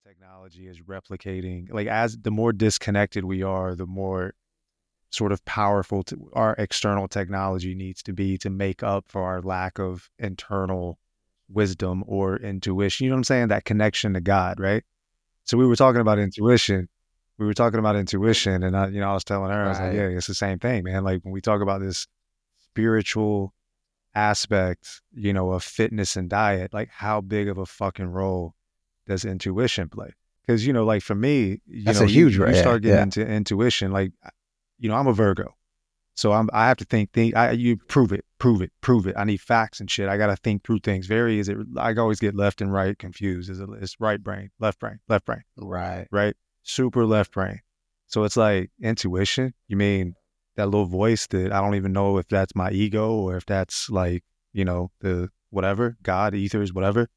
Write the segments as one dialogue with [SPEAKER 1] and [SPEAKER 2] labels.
[SPEAKER 1] technology is replicating, like as the more disconnected we are, the more sort of powerful our external technology needs to be to make up for our lack of internal wisdom or intuition. You know what I'm saying? That connection to God, right? So we were talking about intuition. We were talking about intuition, and I was telling her, I was like, yeah,
[SPEAKER 2] Right.
[SPEAKER 1] it's the same thing, man. Like when we talk about this spiritual aspect, of fitness and diet, like how big of a fucking role does intuition play? Because, like for me,
[SPEAKER 2] That's a
[SPEAKER 1] you
[SPEAKER 2] huge,
[SPEAKER 1] you
[SPEAKER 2] yeah,
[SPEAKER 1] start getting
[SPEAKER 2] yeah.
[SPEAKER 1] into intuition, like, I'm a Virgo. So I have to think, you prove it, prove it, prove it. I need facts and shit. I got to think through things. I always get left and right confused. It's right brain, left brain, left brain,
[SPEAKER 2] Right.
[SPEAKER 1] right? Super left brain. So it's like intuition. You mean that little voice that I don't even know if that's my ego or if that's like, the whatever, God, ethers, whatever.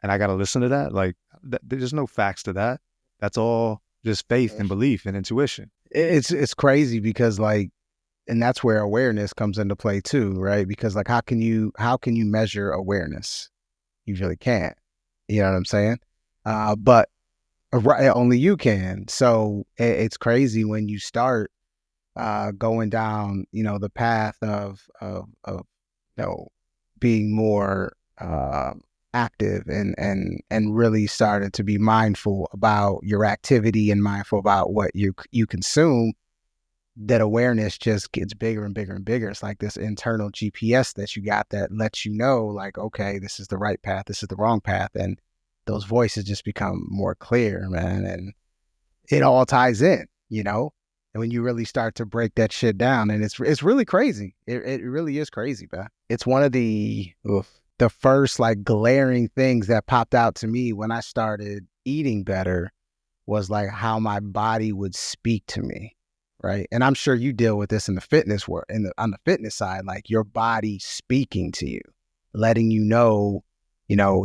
[SPEAKER 1] And I got to listen to that. Like, there's no facts to that. That's all just faith and belief and intuition.
[SPEAKER 2] It's crazy because like, and that's where awareness comes into play too, right? Because like, how can you measure awareness? You really can't. You know what I'm saying? But right, only you can. So it's crazy when you start going down, the path of being more active and really starting to be mindful about your activity and mindful about what you consume. That awareness just gets bigger and bigger and bigger. It's like this internal GPS that you got that lets you know, like, okay, this is the right path, this is the wrong path, and those voices just become more clear, man. And it all ties in. And when you really start to break that shit down, and it's really crazy. It really is crazy, man. It's one of the first like glaring things that popped out to me when I started eating better was like how my body would speak to me, right? And I'm sure you deal with this in the fitness world, on the fitness side, like your body speaking to you, letting you know,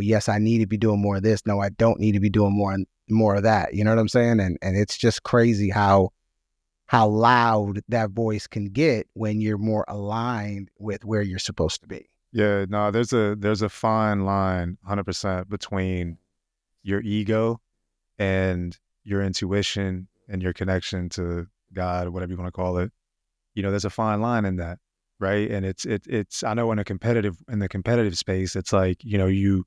[SPEAKER 2] yes, I need to be doing more of this. No, I don't need to be doing more of that. You know what I'm saying? And it's just crazy how loud that voice can get when you're more aligned with where you're supposed to be.
[SPEAKER 1] Yeah, no, there's a fine line, 100% between your ego and your intuition and your connection to God, whatever you want to call it. There's a fine line in that, right? And it's I know in the competitive space, it's like, you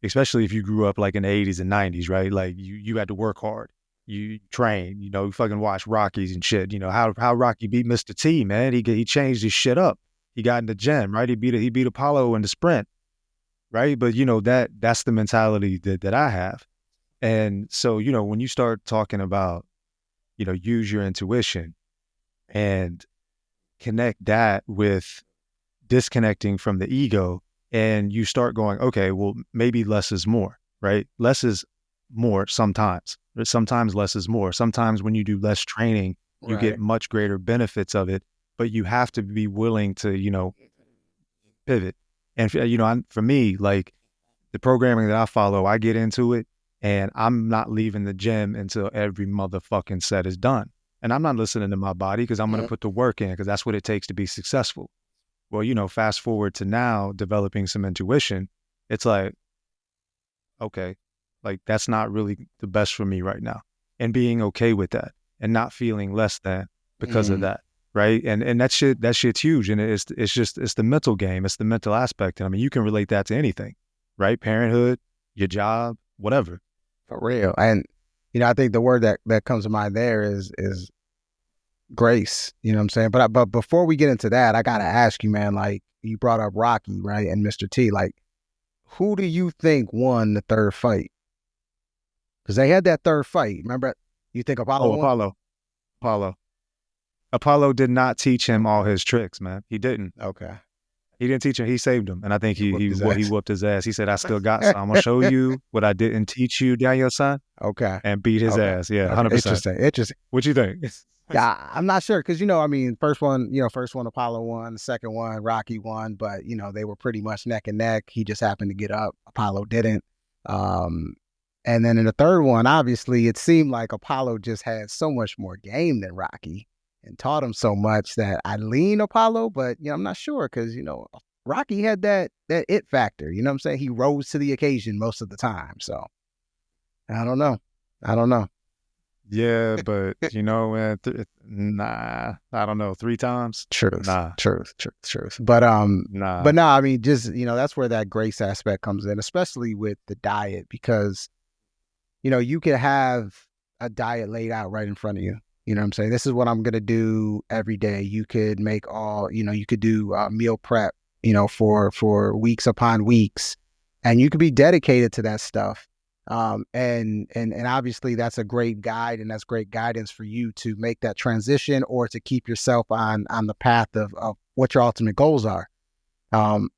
[SPEAKER 1] especially if you grew up like in the 80s and 90s, right? Like you had to work hard. You train, you fucking watch Rockies and shit. You know how Rocky beat Mr. T, man. He changed his shit up. He got in the gym, right? He beat Apollo in the sprint, right? But that's the mentality that I have. And so, when you start talking about, use your intuition and connect that with disconnecting from the ego, and you start going, okay, well, maybe less is more, right? Less is more sometimes. Sometimes less is more. Sometimes when you do less training, you get
[SPEAKER 2] Right.
[SPEAKER 1] much greater benefits of it, but you have to be willing to, pivot. And, for me, like the programming that I follow, I get into it and I'm not leaving the gym until every motherfucking set is done. And I'm not listening to my body because I'm going to
[SPEAKER 2] Mhm.
[SPEAKER 1] put the work in because that's what it takes to be successful. Well, fast forward to now developing some intuition. It's like, okay, like that's not really the best for me right now. And being okay with that and not feeling less than because of
[SPEAKER 2] Mm.
[SPEAKER 1] that. Right. And that shit's huge. And it's the mental game. It's the mental aspect. And I mean, you can relate that to anything, right? Parenthood, your job, whatever.
[SPEAKER 2] For real. And I think the word that comes to mind there is grace. You know what I'm saying? But before we get into that, I gotta ask you, man. Like you brought up Rocky, right, and Mr. T. Like, who do you think won the third fight? Because they had that third fight. Remember? You think Apollo
[SPEAKER 1] Oh,
[SPEAKER 2] won?
[SPEAKER 1] Apollo. Apollo did not teach him all
[SPEAKER 2] Okay.
[SPEAKER 1] his tricks, man. He didn't.
[SPEAKER 2] Okay.
[SPEAKER 1] He didn't teach him. He saved him. And I think
[SPEAKER 2] He
[SPEAKER 1] he
[SPEAKER 2] whooped
[SPEAKER 1] he
[SPEAKER 2] his
[SPEAKER 1] what he
[SPEAKER 2] ass.
[SPEAKER 1] whooped his ass. He said, I still got some. I'm gonna show you what I didn't teach you, Daniel son,
[SPEAKER 2] Okay.
[SPEAKER 1] and beat his
[SPEAKER 2] Okay.
[SPEAKER 1] ass. Yeah,
[SPEAKER 2] Okay.
[SPEAKER 1] 100%.
[SPEAKER 2] Interesting. Interesting.
[SPEAKER 1] What you think?
[SPEAKER 2] Yeah, I'm not sure because I mean, first one Apollo won, the second one Rocky won, but they were pretty much neck and neck. He just happened to get up. Apollo didn't. Um, and then in the third one, obviously, it seemed like Apollo just had so much more game than Rocky and taught him so much that I lean Apollo, but I'm not sure because Rocky had that it factor. You know what I'm saying? He rose to the occasion most of the time. So I don't know. I don't know.
[SPEAKER 1] Yeah, but man, nah, I don't know, 3 times?
[SPEAKER 2] Truth,
[SPEAKER 1] Nah,
[SPEAKER 2] truth, truth, truth.
[SPEAKER 1] nah.
[SPEAKER 2] But no, I mean, just that's where that grace aspect comes in, especially with the diet, because you could have a diet laid out right in front of you. You know what I'm saying? This is what I'm gonna do every day. You could make you could do meal prep, for weeks upon weeks, and you could be dedicated to that stuff. And obviously that's a great guide, and that's great guidance for you to make that transition or to keep yourself on the path of what your ultimate goals are. Um,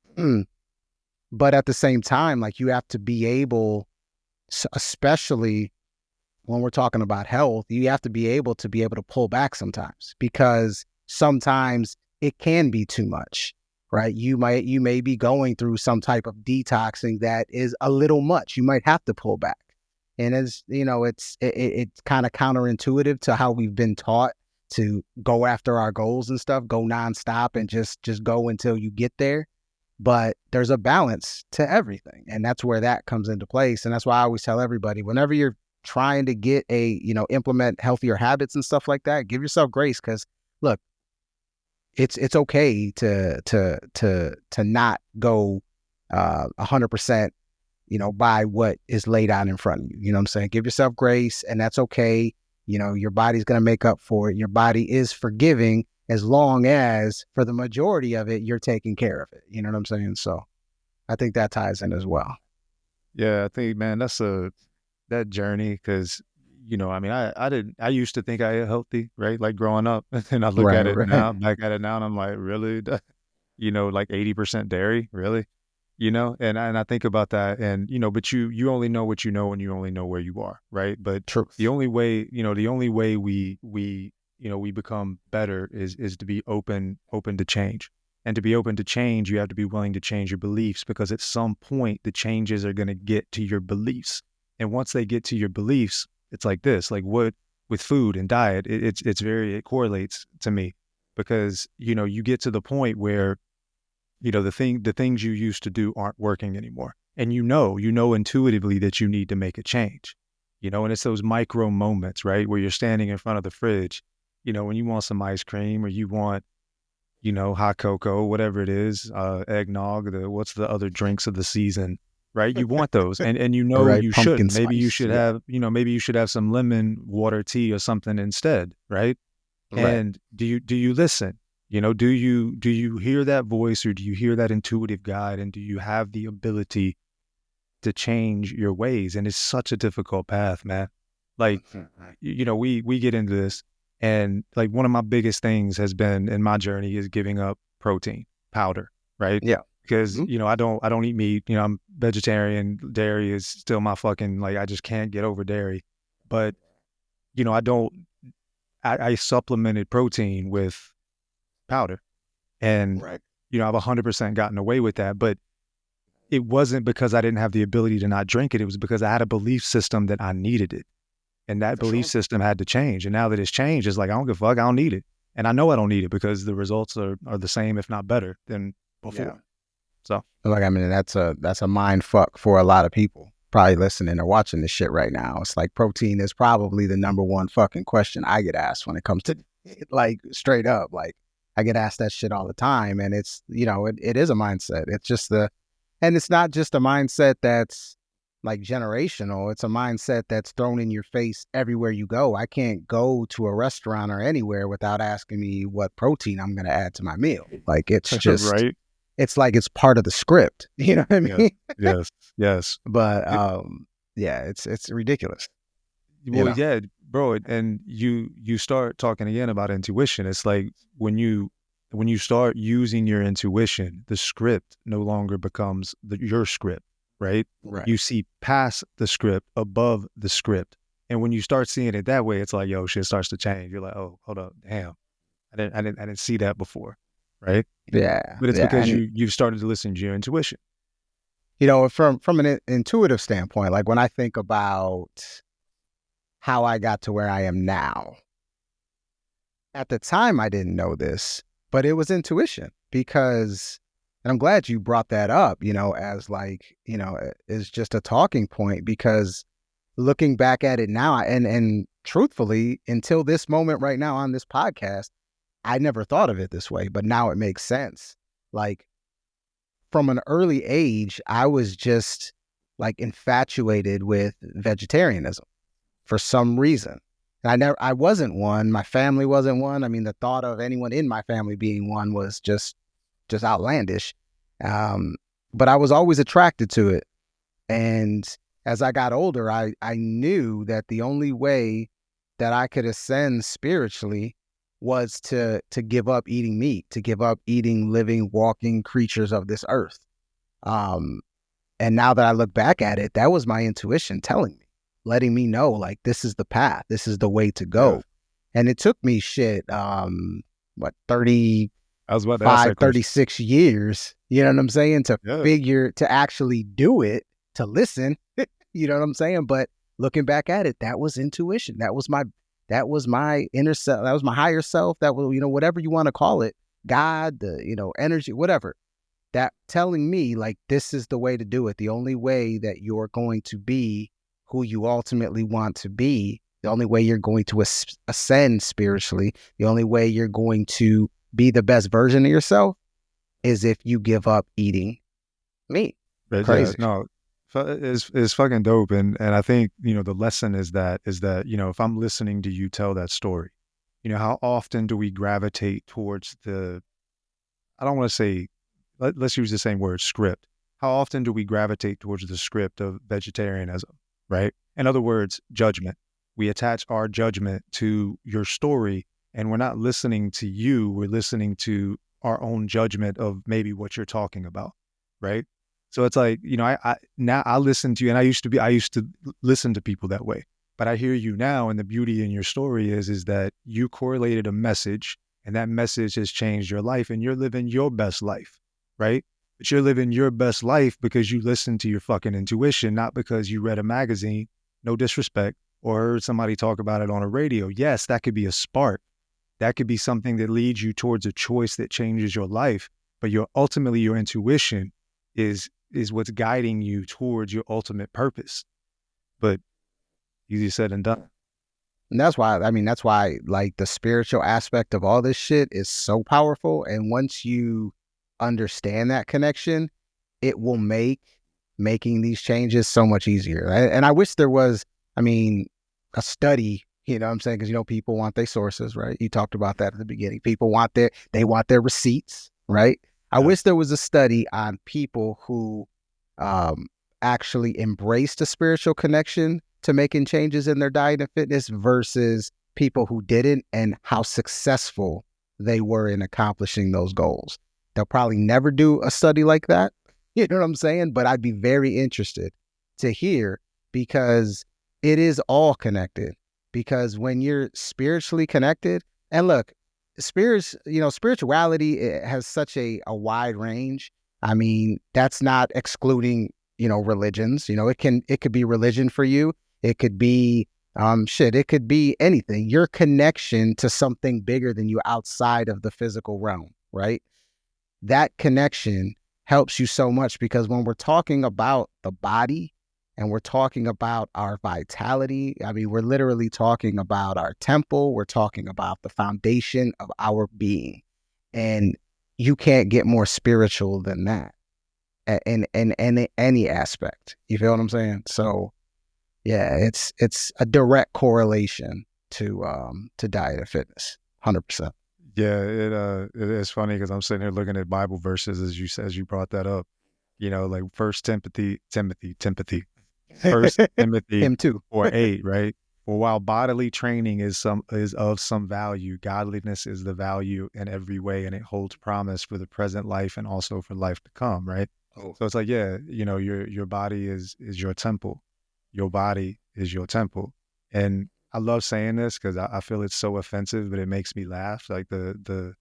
[SPEAKER 2] but at the same time, like, you have to be able, especially when we're talking about health, you have to be able to pull back sometimes, because sometimes it can be too much, right? You may be going through some type of detoxing that is a little much. You might have to pull back. And as it's kind of counterintuitive to how we've been taught to go after our goals and stuff, go nonstop and just go until you get there. But there's a balance to everything. And that's where that comes into place. And that's why I always tell everybody, whenever you're trying to get implement healthier habits and stuff like that, give yourself grace. Cause look, it's okay to not go 100%, by what is laid out in front of you. You know what I'm saying? Give yourself grace, and that's okay. Your body's going to make up for it. Your body is forgiving, as long as for the majority of it, you're taking care of it. You know what I'm saying? So I think that ties in as well.
[SPEAKER 1] Yeah, I think, man, that journey, because I mean, I used to think I ate healthy, right? Like growing up, and I look
[SPEAKER 2] Right,
[SPEAKER 1] at it
[SPEAKER 2] right,
[SPEAKER 1] now, back at it now, and I'm like, really? Like 80% dairy, really? And I think about that, and but you only know what you know, and you only know where you are, right? But the
[SPEAKER 2] truth.
[SPEAKER 1] only way, we become better is to be open to change. And to be open to change, you have to be willing to change your beliefs, because at some point the changes are going to get to your beliefs. And once they get to your beliefs, it's like this, like what with food and diet, it correlates to me, because you get to the point where the things you used to do aren't working anymore. And intuitively that you need to make a change. And it's those micro moments, right? Where you're standing in front of the fridge, when you want some ice cream, or you want, hot cocoa, whatever it is, eggnog, what's the other drinks of the season, right? You want those, and
[SPEAKER 2] All right,
[SPEAKER 1] you
[SPEAKER 2] pumpkin
[SPEAKER 1] shouldn't. Maybe you
[SPEAKER 2] spice.
[SPEAKER 1] should
[SPEAKER 2] Yeah,
[SPEAKER 1] have, some lemon water tea or something instead, right?
[SPEAKER 2] right.
[SPEAKER 1] And do you listen? Do you hear that voice, or do you hear that intuitive guide, and do you have the ability to change your ways? And it's such a difficult path, man. Like, we get into this, and like one of my biggest things has been in my journey is giving up protein powder, right?
[SPEAKER 2] Yeah.
[SPEAKER 1] Because
[SPEAKER 2] Mhm.
[SPEAKER 1] I don't eat meat. I'm vegetarian. Dairy is still my fucking, like, I just can't get over dairy. But I don't. I supplemented protein with powder, and
[SPEAKER 2] Right.
[SPEAKER 1] I've 100% gotten away with that. But it wasn't because I didn't have the ability to not drink it. It was because I had a belief system that I needed it. And that
[SPEAKER 2] For
[SPEAKER 1] belief
[SPEAKER 2] sure.
[SPEAKER 1] system had to change. And now that it's changed, it's like, I don't give a fuck. I don't need it. And I know I don't need it, because the results are the same, if not better than
[SPEAKER 2] Yeah.
[SPEAKER 1] before. So,
[SPEAKER 2] Like, I mean, that's a mind fuck for a lot of people probably listening or watching this shit right now. It's like, protein is probably the number one fucking question I get asked when it comes to like, straight up. Like, I get asked that shit all the time. And it's, it is a mindset. It's just and it's not just a mindset that's like generational. It's a mindset that's thrown in your face everywhere you go. I can't go to a restaurant or anywhere without asking me what protein I'm going to add to my meal. Like,
[SPEAKER 1] right?
[SPEAKER 2] it's like it's part of the script. You know what I
[SPEAKER 1] Yes,
[SPEAKER 2] mean?
[SPEAKER 1] yes, yes.
[SPEAKER 2] But
[SPEAKER 1] It-
[SPEAKER 2] yeah, it's ridiculous. You
[SPEAKER 1] well,
[SPEAKER 2] know.
[SPEAKER 1] yeah, bro. And you start talking again about intuition. It's like when you start using your intuition, the script no longer becomes your script, right?
[SPEAKER 2] Right.
[SPEAKER 1] You see past the script, above the script. And when you start seeing it that way, it's like, yo, shit starts to change. You're like, oh, hold up, damn, I didn't see that before, right?
[SPEAKER 2] Yeah.
[SPEAKER 1] But it's
[SPEAKER 2] Yeah.
[SPEAKER 1] because
[SPEAKER 2] And
[SPEAKER 1] you've started to listen to your intuition.
[SPEAKER 2] from an intuitive standpoint, like, when I think about how I got to where I am now, at the time I didn't know this, but it was intuition, because, and I'm glad you brought that up, as like, as just a talking point, because looking back at it now, and truthfully, until this moment right now on this podcast, I never thought of it this way, but now it makes sense. Like from an early age, I was just like infatuated with vegetarianism for some reason. And I wasn't one. My family wasn't one. I mean, the thought of anyone in my family being one was just outlandish. Um, but I was always attracted to it. And as I got older, I knew that the only way that I could ascend spiritually was to give up eating meat, to give up eating living, walking creatures of this earth. Um, and now that I look back at it, that was my intuition telling me, letting me know, like, this is the path, this is the way to
[SPEAKER 1] Yeah.
[SPEAKER 2] go. And it took me what,
[SPEAKER 1] I was about to ask
[SPEAKER 2] 35,
[SPEAKER 1] that question.
[SPEAKER 2] 36 years, you know what I'm saying, to
[SPEAKER 1] Yeah.
[SPEAKER 2] figure, to actually do it, to listen, you know what I'm saying? But looking back at it, that was intuition. That was my inner self. That was my higher self. That was, whatever you want to call it, God, the, energy, whatever, that telling me like, this is the way to do it. The only way that you're going to be who you ultimately want to be, the only way you're going to ascend spiritually, the only way you're going to be the best version of yourself is if you give up eating meat.
[SPEAKER 1] But yeah,
[SPEAKER 2] Crazy.
[SPEAKER 1] no, it's fucking dope. And I think, the lesson is that, if I'm listening to you tell that story, how often do we gravitate towards I don't want to say, let's use the same word, script. How often do we gravitate towards the script of vegetarianism, right? In other words, judgment. We attach our judgment to your story, and we're not listening to you. We're listening to our own judgment of maybe what you're talking about, right? So it's like, I now I listen to you, and I used to listen to people that way, but I hear you now, and the beauty in your story is that you correlated a message, and that message has changed your life, and you're living your best life, right? But you're living your best life because you listened to your fucking intuition, not because you read a magazine, no disrespect, or heard somebody talk about it on a radio. Yes, that could be a spark. That could be something that leads you towards a choice that changes your life. But ultimately your intuition is what's guiding you towards your ultimate purpose. But easier said than done.
[SPEAKER 2] And that's why like the spiritual aspect of all this shit is so powerful. And once you understand that connection, it will make making these changes so much easier. And I wish there was, I mean, a study, you know what I'm saying? Because, people want their sources, right? You talked about that at the beginning. People they want their receipts, right? I
[SPEAKER 1] Yeah.
[SPEAKER 2] wish there was a study on people who um, actually embraced a spiritual connection to making changes in their diet and fitness versus people who didn't, and how successful they were in accomplishing those goals. They'll probably never do a study like that. You know what I'm saying? But I'd be very interested to hear, because it is all connected. Because when you're spiritually connected, and look, spirituality, it has such a wide range. I mean, that's not excluding, religions. It could be religion for you. It could be it could be anything. Your connection to something bigger than you outside of the physical realm, right? That connection helps you so much, because when we're talking about the body and we're talking about our vitality, I mean, we're literally talking about our temple. We're talking about the foundation of our being. And you can't get more spiritual than that in any aspect. You feel what I'm saying? So yeah, it's a direct correlation to diet and fitness. 100%.
[SPEAKER 1] Yeah, it is funny because I'm sitting here looking at Bible verses as you brought that up. Like First Timothy
[SPEAKER 2] Him too.
[SPEAKER 1] 4:8, right? For while bodily training is of some value, godliness is the value in every way, and it holds promise for the present life and also for life to come, right?
[SPEAKER 2] Oh.
[SPEAKER 1] So it's like, yeah, your body is your temple. Your body is your temple. And I love saying this because I feel it's so offensive, but it makes me laugh. Like the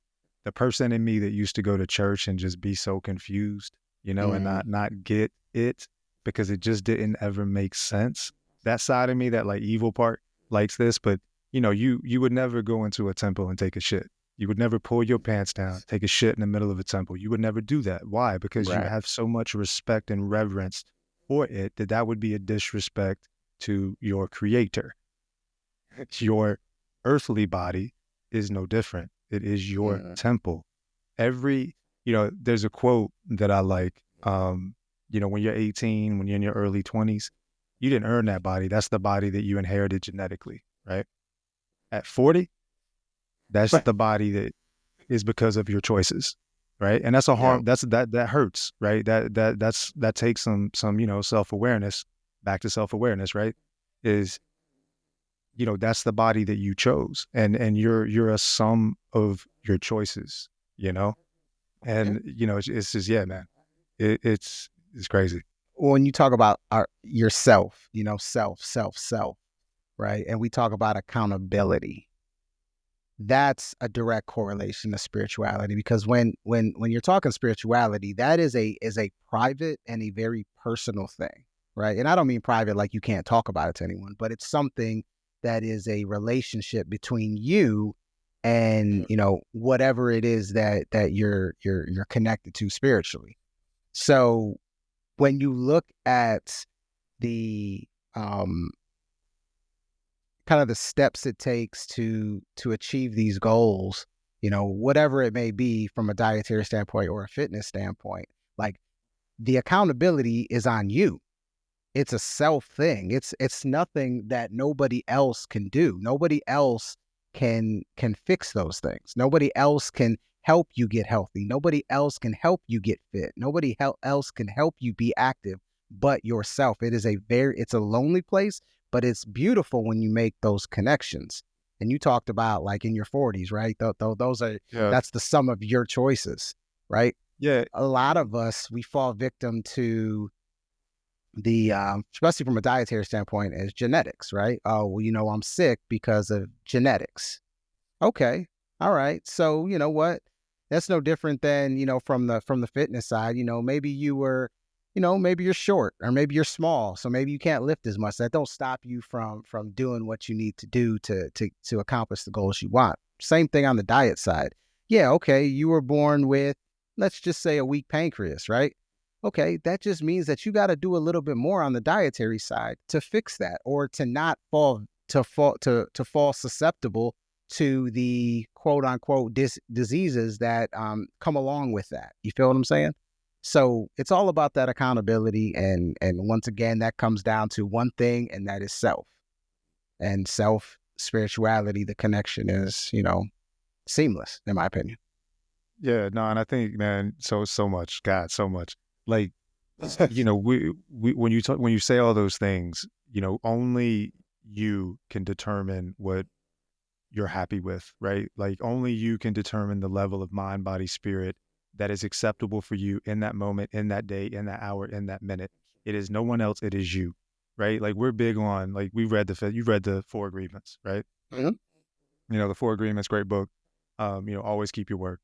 [SPEAKER 1] person in me that used to go to church and just be so confused, and
[SPEAKER 2] Mm,
[SPEAKER 1] not get it because it just didn't ever make sense. That side of me, that like evil part, likes this, but you would never go into a temple and take a shit. You would never pull your pants down, take a shit in the middle of a temple. You would never do that. Why? Because you
[SPEAKER 2] right.
[SPEAKER 1] have so much respect and reverence for it that would be a disrespect to your creator. Your earthly body is no different. It is your
[SPEAKER 2] Mm.
[SPEAKER 1] temple. There's a quote that I like. When you're 18, when you're in your early 20s, you didn't earn that body. That's the body that you inherited genetically, right? At 40, that's the body that is because of your choices, right? And that's a
[SPEAKER 2] Yeah.
[SPEAKER 1] harm. That hurts, right? That takes some self awareness. Back to self awareness, right? Is that's the body that you chose, and you're a sum of your choices, you know.
[SPEAKER 2] Yeah.
[SPEAKER 1] And it's just, yeah, man, it's crazy.
[SPEAKER 2] When you talk about yourself, self, right? And we talk about accountability. That's a direct correlation to spirituality, because when you're talking spirituality, that is a private and a very personal thing, right? And I don't mean private like you can't talk about it to anyone, but it's something that is a relationship between you and whatever it is that you're connected to spiritually. So when you look at the kind of the steps it takes to achieve these goals, whatever it may be from a dietary standpoint or a fitness standpoint, like the accountability is on you. It's a self thing. It's nothing that nobody else can do. Nobody else can fix those things. Nobody else can help you get healthy. Nobody else can help you get fit. Nobody else can help you be active but yourself. It's a lonely place, but it's beautiful when you make those connections. And you talked about like in your 40s, right? Those are
[SPEAKER 1] Yeah,
[SPEAKER 2] that's the sum of your choices, right?
[SPEAKER 1] yeah,
[SPEAKER 2] A lot of us, we fall victim to the especially from a dietary standpoint, is genetics, right? Oh, well, I'm sick because of genetics. Okay, all right. So you know what? That's no different than from the fitness side. Maybe you were, maybe you're short or maybe you're small, so maybe you can't lift as much. That don't stop you from doing what you need to do to accomplish the goals you want. Same thing on the diet side. Yeah, okay, you were born with, let's just say, a weak pancreas, right? Okay, that just means that you got to do a little bit more on the dietary side to fix that, or to not fall susceptible to the quote unquote diseases that come along with that. You feel what I'm saying? So it's all about that accountability, and once again, that comes down to one thing, and that is self. And self spirituality, the connection is seamless, in my opinion.
[SPEAKER 1] yeah. No, and I think, man, so much, God, so much. Like, we when you say all those things, only you can determine what you're happy with, right? Like only you can determine the level of mind, body, spirit that is acceptable for you in that moment, in that day, in that hour, in that minute. It is no one else. It is you, right? Like we're big on, like you've read the Four Agreements, right?
[SPEAKER 2] Mhm.
[SPEAKER 1] The Four Agreements, great book. Always keep your word,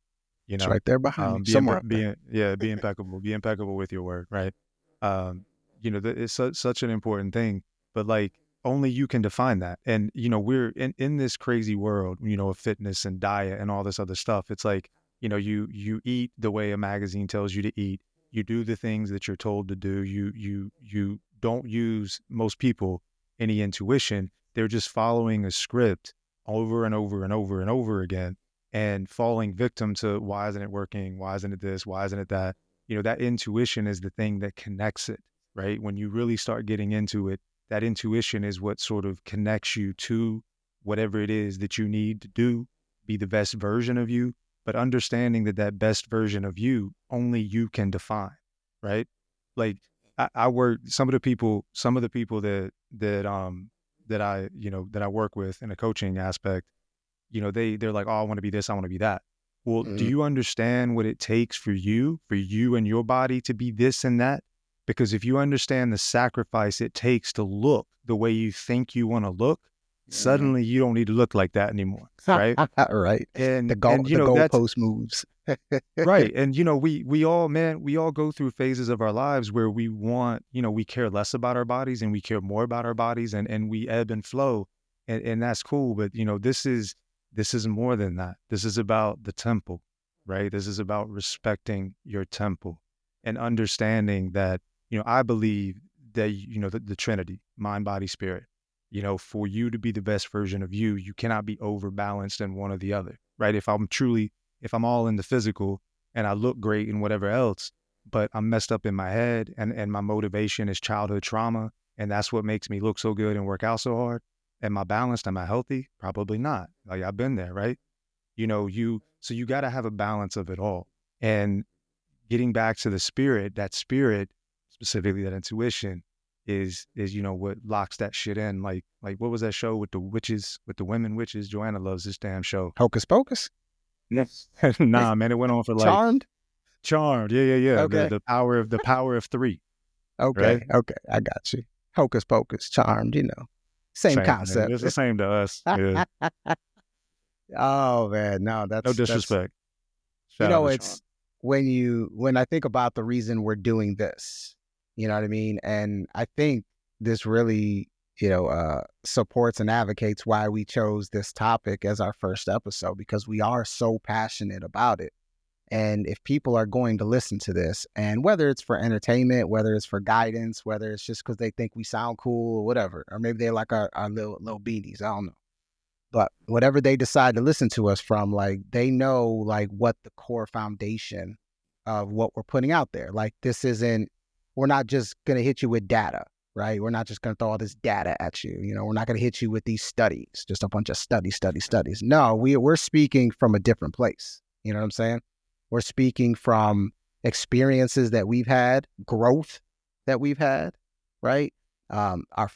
[SPEAKER 1] you
[SPEAKER 2] It's
[SPEAKER 1] know,
[SPEAKER 2] right there behind me, somewhere up there.
[SPEAKER 1] be impeccable with your word, right? Um, it's such an important thing, but like only you can define that. And, we're in this crazy world, of fitness and diet and all this other stuff. It's like, you eat the way a magazine tells you to eat. You do the things that you're told to do. You don't use, most people, any intuition. They're just following a script over and over and over and over again, and falling victim to, why isn't it working? Why isn't it this? Why isn't it that? That intuition is the thing that connects it, right? When you really start getting into it, that intuition is what sort of connects you to whatever it is that you need to do, be the best version of you, but understanding that that best version of you, only you can define, right? Like I work, some of the people that I work with in a coaching aspect, they're like, oh, I want to be this, I want to be that. Well, do
[SPEAKER 2] Mhm.
[SPEAKER 1] you understand what it takes for you and your body to be this and that? Because if you understand the sacrifice it takes to look the way you think you want to look,
[SPEAKER 2] Mhm.
[SPEAKER 1] suddenly you don't need to look like that anymore, right?
[SPEAKER 2] Right. The
[SPEAKER 1] And that's
[SPEAKER 2] goalpost moves.
[SPEAKER 1] right. And we all, man, we all go through phases of our lives where we want, we care less about our bodies and we care more about our bodies, and we ebb and flow. And that's cool. But this is more than that. This is about the temple, right? This is about respecting your temple and understanding that, I believe that, the Trinity, mind, body, spirit. For you to be the best version of you, you cannot be overbalanced in one or the other, right? If I'm all in the physical and I look great and whatever else, but I'm messed up in my head and my motivation is childhood trauma, and that's what makes me look so good and work out so hard. Am I balanced? Am I healthy? Probably not. Like, I've been there, right? So you got to have a balance of it all. And getting back to the spirit, that spirit, specifically that intuition, is what locks that shit in. Like what was that show with the witches, with the women witches? Joanna loves this damn show.
[SPEAKER 2] Hocus Pocus?
[SPEAKER 1] Yes. Nah, man, it went on for like
[SPEAKER 2] Charmed?
[SPEAKER 1] Charmed. Yeah, yeah, yeah. The
[SPEAKER 2] Okay.
[SPEAKER 1] the power of the power of three,
[SPEAKER 2] Okay.
[SPEAKER 1] right?
[SPEAKER 2] Okay. I got you. Hocus Pocus, Charmed, same
[SPEAKER 1] Same thing.
[SPEAKER 2] concept.
[SPEAKER 1] It's the same to us. Yeah.
[SPEAKER 2] Oh man, no,
[SPEAKER 1] No
[SPEAKER 2] that's
[SPEAKER 1] disrespect. Shout out to Charmed.
[SPEAKER 2] it's when I think about the reason we're doing this, you know what I mean? And I think this really, supports and advocates why we chose this topic as our first episode, because we are so passionate about it. And if people are going to listen to this, and whether it's for entertainment, whether it's for guidance, whether it's just because they think we sound cool or whatever, or maybe they like our little beanies, I don't know. But whatever they decide to listen to us from, like, they know like what the core foundation of what we're putting out there. Like, we're not just going to hit you with data, right? We're not just going to throw all this data at you. We're not going to hit you with these studies, just a bunch of studies. No, we're speaking from a different place. You know what I'm saying? We're speaking from experiences that we've had, growth that we've had, right? Our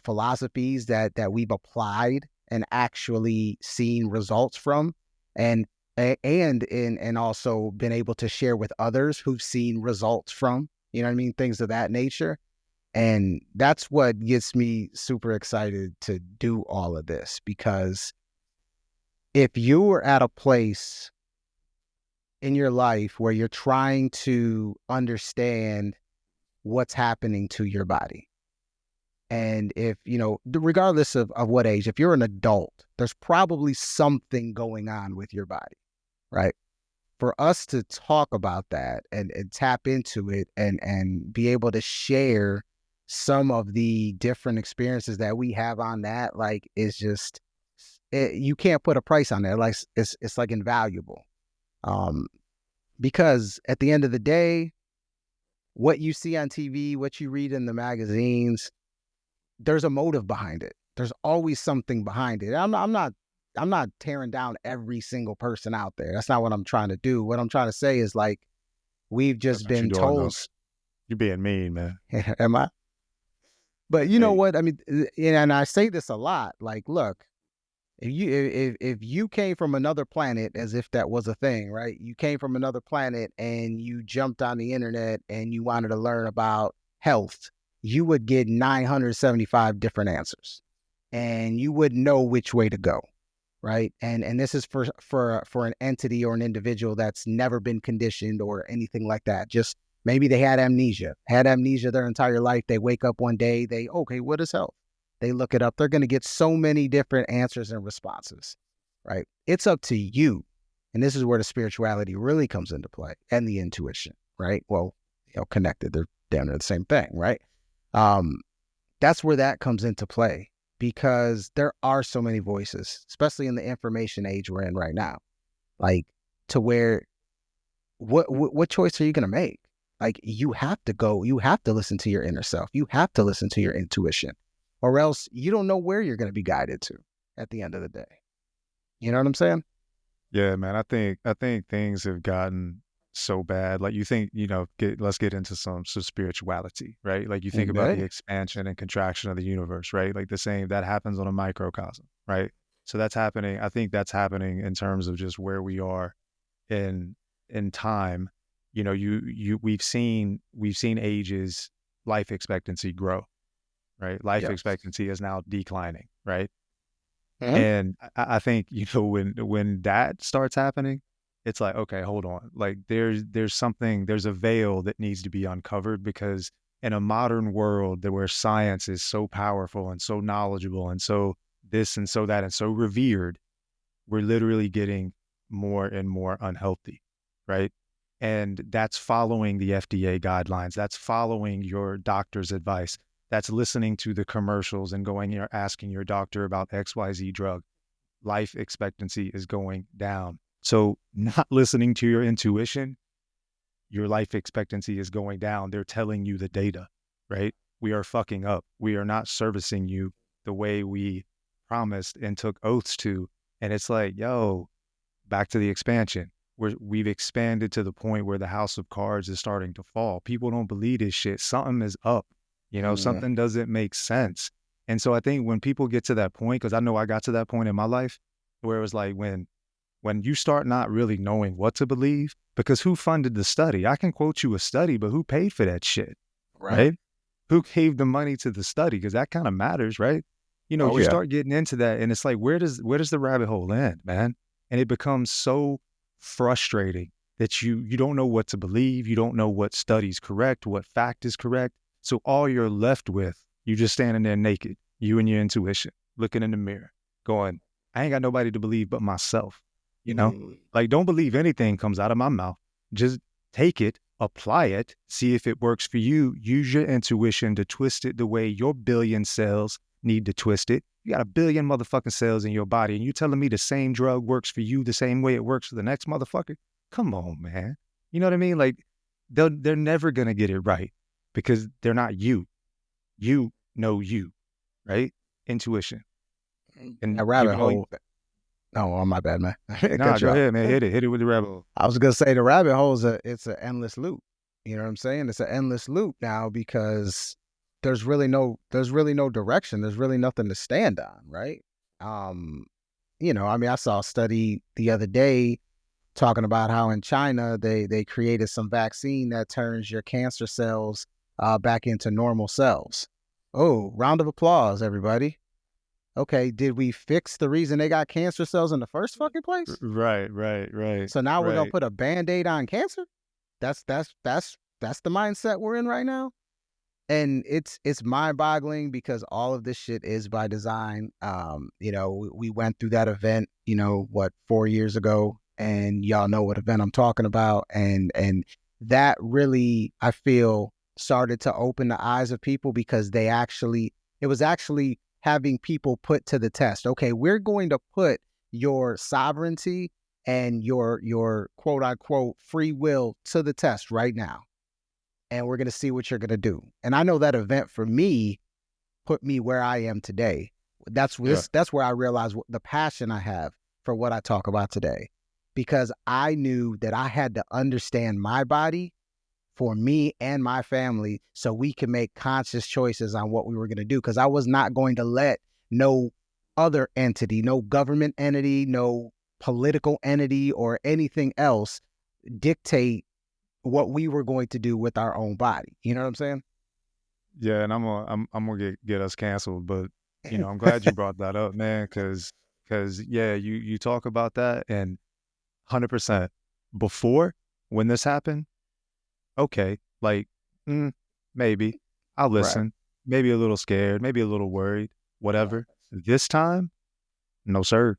[SPEAKER 2] philosophies that we've applied and actually seen results from, and also been able to share with others who've seen results from, you know what I mean, things of that nature. And that's what gets me super excited to do all of this, because if you are at a place in your life where you're trying to understand what's happening to your body, and if, regardless of what age, if you're an adult, there's probably something going on with your body, right? For us to talk about that and tap into it and be able to share some of the different experiences that we have on that, like, is just, you can't put a price on that. Like, it's like invaluable. Because at the end of the day, what you see on TV, what you read in the magazines, there's a motive behind it. There's always something behind it. I'm not tearing down every single person out there. That's not what I'm trying to do. What I'm trying to say is, like, we've
[SPEAKER 1] That's
[SPEAKER 2] just
[SPEAKER 1] what you
[SPEAKER 2] been
[SPEAKER 1] doing though.
[SPEAKER 2] told.
[SPEAKER 1] You being mean, man.
[SPEAKER 2] Am I? But you know
[SPEAKER 1] Hey,
[SPEAKER 2] what? I mean, and I say this a lot. Like, look, if you came from another planet, as if that was a thing, right? You came from another planet and you jumped on the internet and you wanted to learn about health, you would get 975 different answers, and you wouldn't know which way to go, right? And this is for an entity or an individual that's never been conditioned or anything like that. Just maybe they had amnesia their entire life. They wake up one day, okay, what is health? They look it up. They're going to get so many different answers and responses, right? It's up to you. And this is where the spirituality really comes into play, and the intuition, right? Well, connected. They're down to the same thing, right? That's where that comes into play, because there are so many voices, especially in the information age we're in right now, like, to where what choice are you going to make? Like, you have to listen to your inner self. You have to listen to your intuition, or else you don't know where you're going to be guided to at the end of the day. You know what I'm saying?
[SPEAKER 1] yeah, man. I think things have gotten so bad. Like, you think, let's get into some spirituality, right? Like, you think about the
[SPEAKER 2] Okay.
[SPEAKER 1] expansion and contraction of the universe, right? Like, the same that happens on a microcosm, right? So that's happening. I think that's happening in terms of just where we are in time. We've seen ages, life expectancy grow, right? Life
[SPEAKER 2] Yes.
[SPEAKER 1] expectancy is now declining, right?
[SPEAKER 2] Mhm.
[SPEAKER 1] And I think, when that starts happening, it's like, okay, hold on. Like, there's a veil that needs to be uncovered, because in a modern world where science is so powerful and so knowledgeable and so this and so that and so revered, we're literally getting more and more unhealthy, right? And that's following the FDA guidelines. That's following your doctor's advice. That's listening to the commercials and going and asking your doctor about XYZ drug. Life expectancy is going down. So not listening to your intuition, your life expectancy is going down. They're telling you the data, right? We are fucking up. We are not servicing you the way we promised and took oaths to. And it's like, yo, back to the expansion. We've expanded to the point where the house of cards is starting to fall. People don't believe this shit. Something is up. Something doesn't make sense. And so I think when people get to that point, because I know I got to that point in my life where it was like when you start not really knowing what to believe, because who funded the study? I can quote you a study, but who paid for that shit, right? Who gave the money to the study? Because that kind of matters, right?
[SPEAKER 2] Oh
[SPEAKER 1] You
[SPEAKER 2] yeah.
[SPEAKER 1] start getting into that and it's like, where does the rabbit hole end, man? And it becomes so frustrating that you don't know what to believe. You don't know what study's correct, what fact is correct. So all you're left with, you just standing there naked, you and your intuition, looking in the mirror, going, I ain't got nobody to believe but myself. Like, don't believe anything comes out of my mouth. Just take it, apply it, see if it works for you. Use your intuition to twist it the way your billion cells need to twist it. You got a billion motherfucking cells in your body, and you telling me the same drug works for you the same way it works for the next motherfucker? Come on, man. You know what I mean? Like, they're never gonna get it right because they're not you. You know you, right? Intuition. And
[SPEAKER 2] That rabbit hole. Oh, my bad, man.
[SPEAKER 1] nah,
[SPEAKER 2] Cut you
[SPEAKER 1] go
[SPEAKER 2] off.
[SPEAKER 1] ahead, man. Hit it with the rabbit hole.
[SPEAKER 2] I was gonna say the rabbit hole is it's an endless loop. You know what I'm saying? It's an endless loop now because there's really no direction. There's really nothing to stand on, right? I mean, I saw a study the other day talking about how in China they created some vaccine that turns your cancer cells back into normal cells. Oh, round of applause, everybody. Okay, did we fix the reason they got cancer cells in the first fucking place?
[SPEAKER 1] Right.
[SPEAKER 2] So now we're gonna put a band-aid on cancer? That's the mindset we're in right now. And it's mind-boggling because all of this shit is by design. We went through that event, 4 years ago, and y'all know what event I'm talking about. And that really, I feel, started to open the eyes of people because it was actually having people put to the test. Okay, we're going to put your sovereignty and your quote unquote free will to the test right now. And we're going to see what you're going to do. And I know that event for me put me where I am today. That's where I realized the passion I have for what I talk about today, because I knew that I had to understand my body for me and my family so we can make conscious choices on what we were going to do. Because I was not going to let no other entity, no government entity, no political entity or anything else dictate what we were going to do with our own body. You know what I'm saying?
[SPEAKER 1] Yeah, and I'm gonna get us canceled, but I'm glad you brought that up, man, because yeah, you talk about that and 100% before when this happened, okay, like maybe I'll
[SPEAKER 2] Right.
[SPEAKER 1] listen, maybe a little scared, maybe a little worried, whatever. This time, no sir.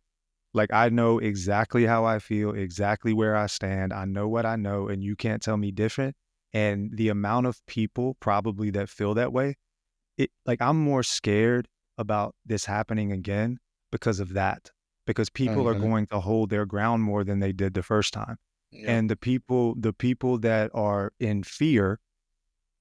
[SPEAKER 1] Like, I know exactly how I feel, exactly where I stand. I know what I know, and you can't tell me different. And the amount of people probably that feel that way, I'm more scared about this happening again because of that. Because people are
[SPEAKER 2] Mm-hmm.
[SPEAKER 1] going to hold their ground more than they did the first time.
[SPEAKER 2] Yeah.
[SPEAKER 1] And the people that are in fear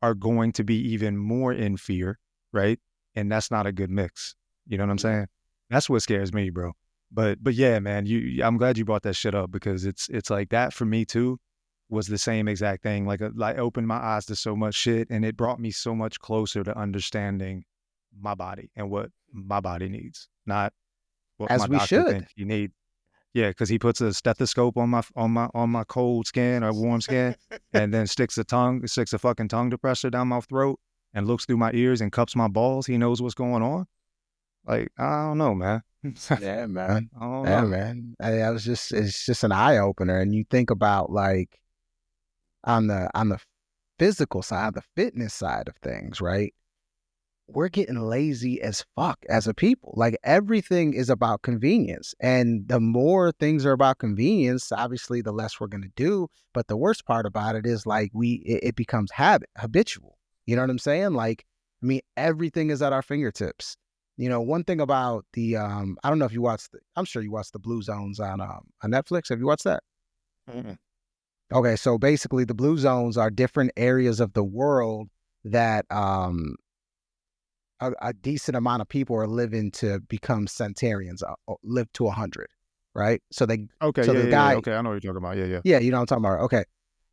[SPEAKER 1] are going to be even more in fear, right? And that's not a good mix. You know what I'm
[SPEAKER 2] Yeah.
[SPEAKER 1] saying? That's what scares me, bro. But yeah, man, I'm glad you brought that shit up because it's like that for me too was the same exact thing. Like opened my eyes to so much shit and it brought me so much closer to understanding my body and what my body needs, not what my
[SPEAKER 2] As we
[SPEAKER 1] doctor
[SPEAKER 2] should.
[SPEAKER 1] thinks you need. Yeah, because he puts a stethoscope on my cold skin or warm skin, and then sticks a fucking tongue depressor down my throat, and looks through my ears and cups my balls. He knows what's going on. Like, I don't know, man.
[SPEAKER 2] Yeah, man.
[SPEAKER 1] I don't
[SPEAKER 2] Yeah,
[SPEAKER 1] know.
[SPEAKER 2] man. It's just an eye opener. And you think about like on the physical side, the fitness side of things, right? we're getting lazy as fuck as a people. Like everything is about convenience. And the more things are about convenience, obviously the less we're going to do. But the worst part about it is like it becomes habitual. You know what I'm saying? Like, I mean, everything is at our fingertips. You know, one thing about the I don't know if you watched I'm sure you watched the Blue Zones on Netflix. Have you watched that?
[SPEAKER 1] Mm-mm.
[SPEAKER 2] Okay, so basically the Blue Zones are different areas of the world that a decent amount of people are living to become centenarians, live to 100, right?
[SPEAKER 1] Okay,
[SPEAKER 2] So
[SPEAKER 1] yeah,
[SPEAKER 2] the
[SPEAKER 1] yeah, yeah.
[SPEAKER 2] guy,
[SPEAKER 1] Okay, I know what you're talking about. Yeah, yeah.
[SPEAKER 2] yeah, you know what I'm talking about. Okay,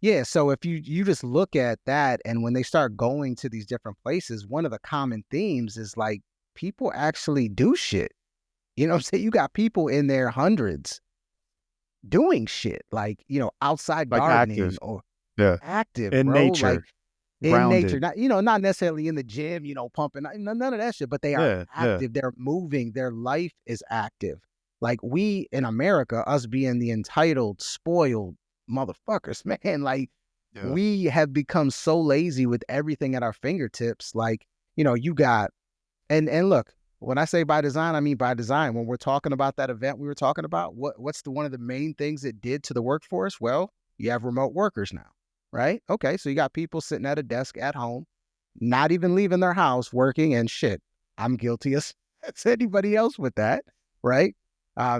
[SPEAKER 2] yeah. So if you just look at that, and when they start going to these different places, one of the common themes is like people actually do shit. You know what I'm saying? You got people in their hundreds doing shit, like outside
[SPEAKER 1] Like active.
[SPEAKER 2] gardening or
[SPEAKER 1] Yeah.
[SPEAKER 2] active,
[SPEAKER 1] In
[SPEAKER 2] bro. Like
[SPEAKER 1] nature,
[SPEAKER 2] in nature,
[SPEAKER 1] grounded.
[SPEAKER 2] not necessarily in the gym, pumping, none of that shit, but they are
[SPEAKER 1] Yeah, yeah,
[SPEAKER 2] active. They're moving. Their life is active. Like we in America, us being the entitled, spoiled motherfuckers, man, like
[SPEAKER 1] yeah.
[SPEAKER 2] we have become so lazy with everything at our fingertips. Like, you got, and look, when I say by design, I mean by design. When we're talking about that event we were talking about, what's one of the main things it did to the workforce? Well, you have remote workers now, right? Okay, so you got people sitting at a desk at home, not even leaving their house, working, and shit. I'm guilty as anybody else with that, right?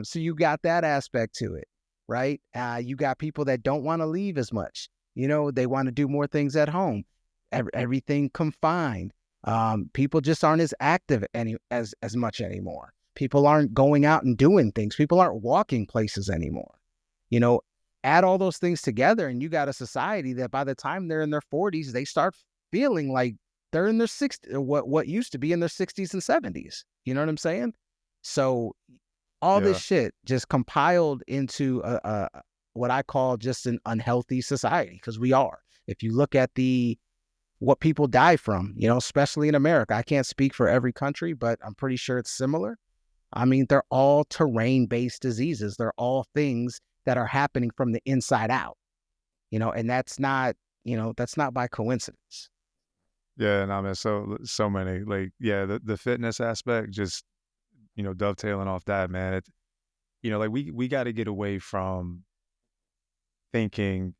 [SPEAKER 2] So you got that aspect to it, right? You got people that don't want to leave as much. They want to do more things at home. Everything confined. People just aren't as active as much anymore. People aren't going out and doing things. People aren't walking places anymore. You know, add all those things together, and you got a society that by the time they're in their 40s, they start feeling like they're in their 60s, what used to be in their 60s and 70s. You know what I'm saying? So all this
[SPEAKER 1] Yeah.
[SPEAKER 2] shit just compiled into a what I call just an unhealthy society, because we are. If you look at what people die from, especially in America. I can't speak for every country, but I'm pretty sure it's similar. I mean, they're all terrain-based diseases. They're all things that are happening from the inside out, and that's not by coincidence.
[SPEAKER 1] Yeah, and I mean, so many like yeah, the fitness aspect, just dovetailing off that, man. Like we got to get away from thinking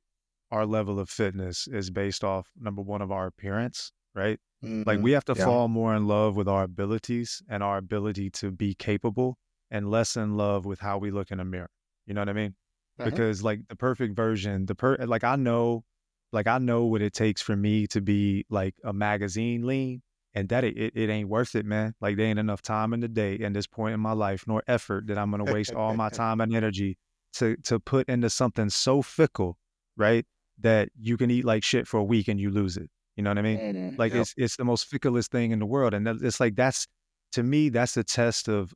[SPEAKER 1] our level of fitness is based off number one of our appearance, right? Like we have to
[SPEAKER 2] Yeah.
[SPEAKER 1] fall more in love with our abilities and our ability to be capable, and less in love with how we look in a mirror. You know what I mean?
[SPEAKER 2] Mhm.
[SPEAKER 1] Because like the perfect version, like I know what it takes for me to be like a magazine lean, and that it ain't worth it, man. Like there ain't enough time in the day and this point in my life nor effort that I'm gonna waste all my time and energy to put into something so fickle, right? That you can eat like shit for a week and you lose it. You know what I mean? Like
[SPEAKER 2] Yep.
[SPEAKER 1] it's the most ficklest thing in the world, and it's like that's to me that's a test of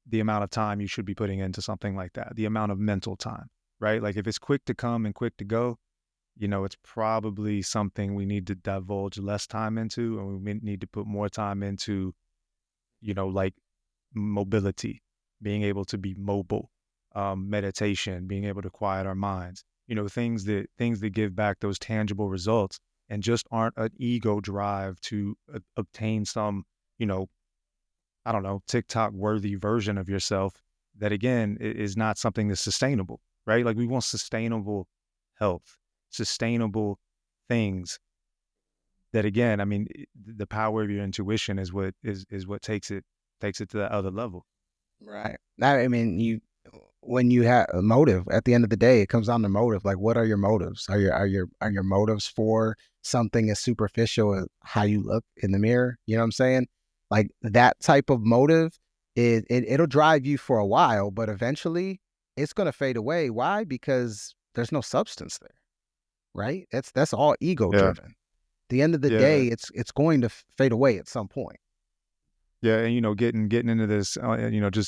[SPEAKER 1] the amount of time you should be putting into something like that, the amount of mental time, right? Like if it's quick to come and quick to go, it's probably something we need to divulge less time into, and we need to put more time into, like mobility, being able to be mobile, meditation, being able to quiet our minds, things that give back those tangible results and just aren't an ego drive to obtain some, you know, I don't know, TikTok worthy version of yourself that again is not something that's sustainable, right? Like we want sustainable health, sustainable things that again, I mean, the power of your intuition is what takes it to that other level.
[SPEAKER 2] Right. I mean, when you have a motive, at the end of the day, it comes down to motive. Like, what are your motives? Are your motives for something as superficial as how you look in the mirror? You know what I'm saying? Like that type of motive, it'll drive you for a while, but eventually it's gonna fade away. Why? Because there's no substance there, right? That's all ego
[SPEAKER 1] Yeah.
[SPEAKER 2] driven. At the end of the
[SPEAKER 1] Yeah.
[SPEAKER 2] day, it's going to fade away at some point.
[SPEAKER 1] Yeah, and getting into this,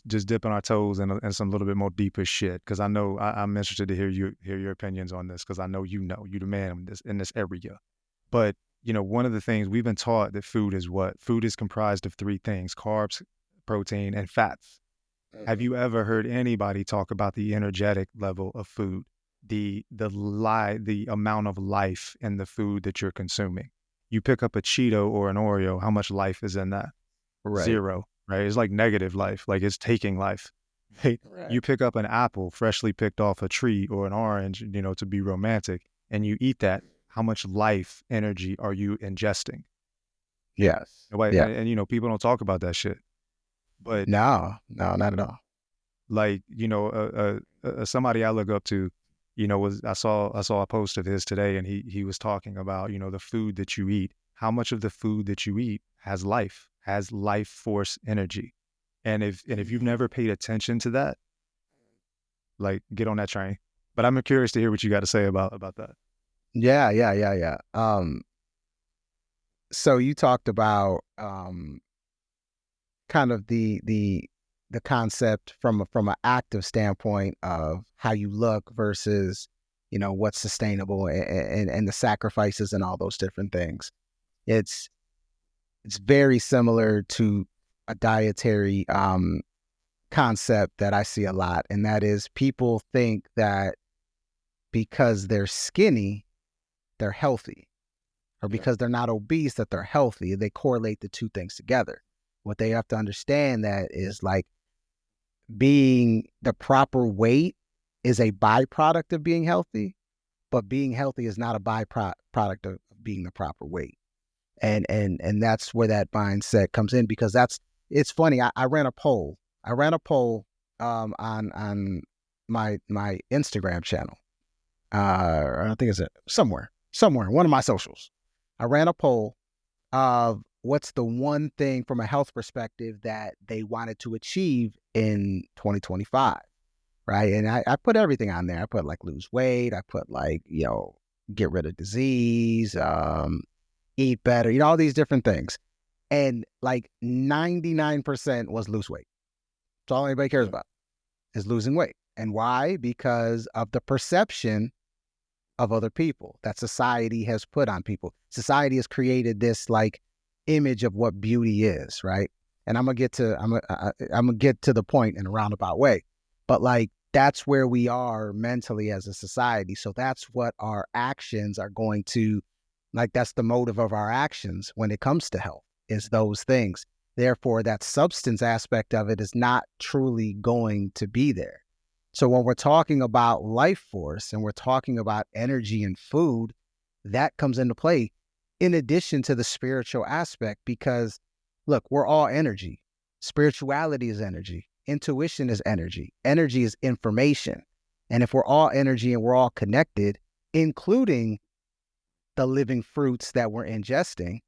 [SPEAKER 1] just dipping our toes in some little bit more deeper shit, because I know I'm interested to hear your opinions on this, because I know you the man in this area. But one of the things we've been taught that food is comprised of three things: carbs, protein, and fats. Have
[SPEAKER 2] Mhm.
[SPEAKER 1] you ever heard anybody talk about the energetic level of food, the amount of life in the food that you're consuming? You pick up a Cheeto or an Oreo, how much life is in that?
[SPEAKER 2] Right.
[SPEAKER 1] Zero, right? It's like negative life, like it's taking life. Right?
[SPEAKER 2] Right.
[SPEAKER 1] You pick up an apple freshly picked off a tree or an orange, to be romantic, and you eat that. How much life energy are you ingesting?
[SPEAKER 2] Yes.
[SPEAKER 1] Right?
[SPEAKER 2] Yeah.
[SPEAKER 1] And people don't talk about that shit. But
[SPEAKER 2] No, no, not at all.
[SPEAKER 1] like, somebody I look up to, was I saw a post of his today, and he was talking about, the food that you eat. How much of the food that you eat has life force energy. And if you've never paid attention to that, like, get on that train. But I'm curious to hear what you got to say about that.
[SPEAKER 2] Yeah, yeah, yeah, yeah. So you talked about kind of the concept from an active standpoint of how you look versus what's sustainable and the sacrifices and all those different things. It's it's very similar to a dietary concept that I see a lot, and that is people think that because they're skinny, they're healthy, or
[SPEAKER 1] Yeah.
[SPEAKER 2] because they're not obese, that they're healthy. They correlate the two things together. What they have to understand that is like being the proper weight is a byproduct of being healthy, but being healthy is not a byproduct of being the proper weight. And that's where that mindset comes in, because it's funny. I ran a poll. I ran a poll on my Instagram channel. I think it's somewhere one of my socials. I ran a poll of what's the one thing from a health perspective that they wanted to achieve in 2025, right? And I put everything on there. I put like lose weight. I put like get rid of disease, eat better, all these different things. And like 99% was lose weight. That's all anybody cares
[SPEAKER 1] Yeah.
[SPEAKER 2] about is losing weight. And why? Because of the perception of other people that society has put on people. Society has created this like image of what beauty is, right? And I'm gonna get to the point in a roundabout way, but like that's where we are mentally as a society. So that's what our actions are going to, like, that's the motive of our actions when it comes to health, is those things. Therefore, that substance aspect of it is not truly going to be there. So when we're talking about life force and we're talking about energy and food, that comes into play in addition to the spiritual aspect, because look, we're all energy. Spirituality is energy. Intuition is energy. Energy is information. And if we're all energy and we're all connected, including the living fruits that we're ingesting,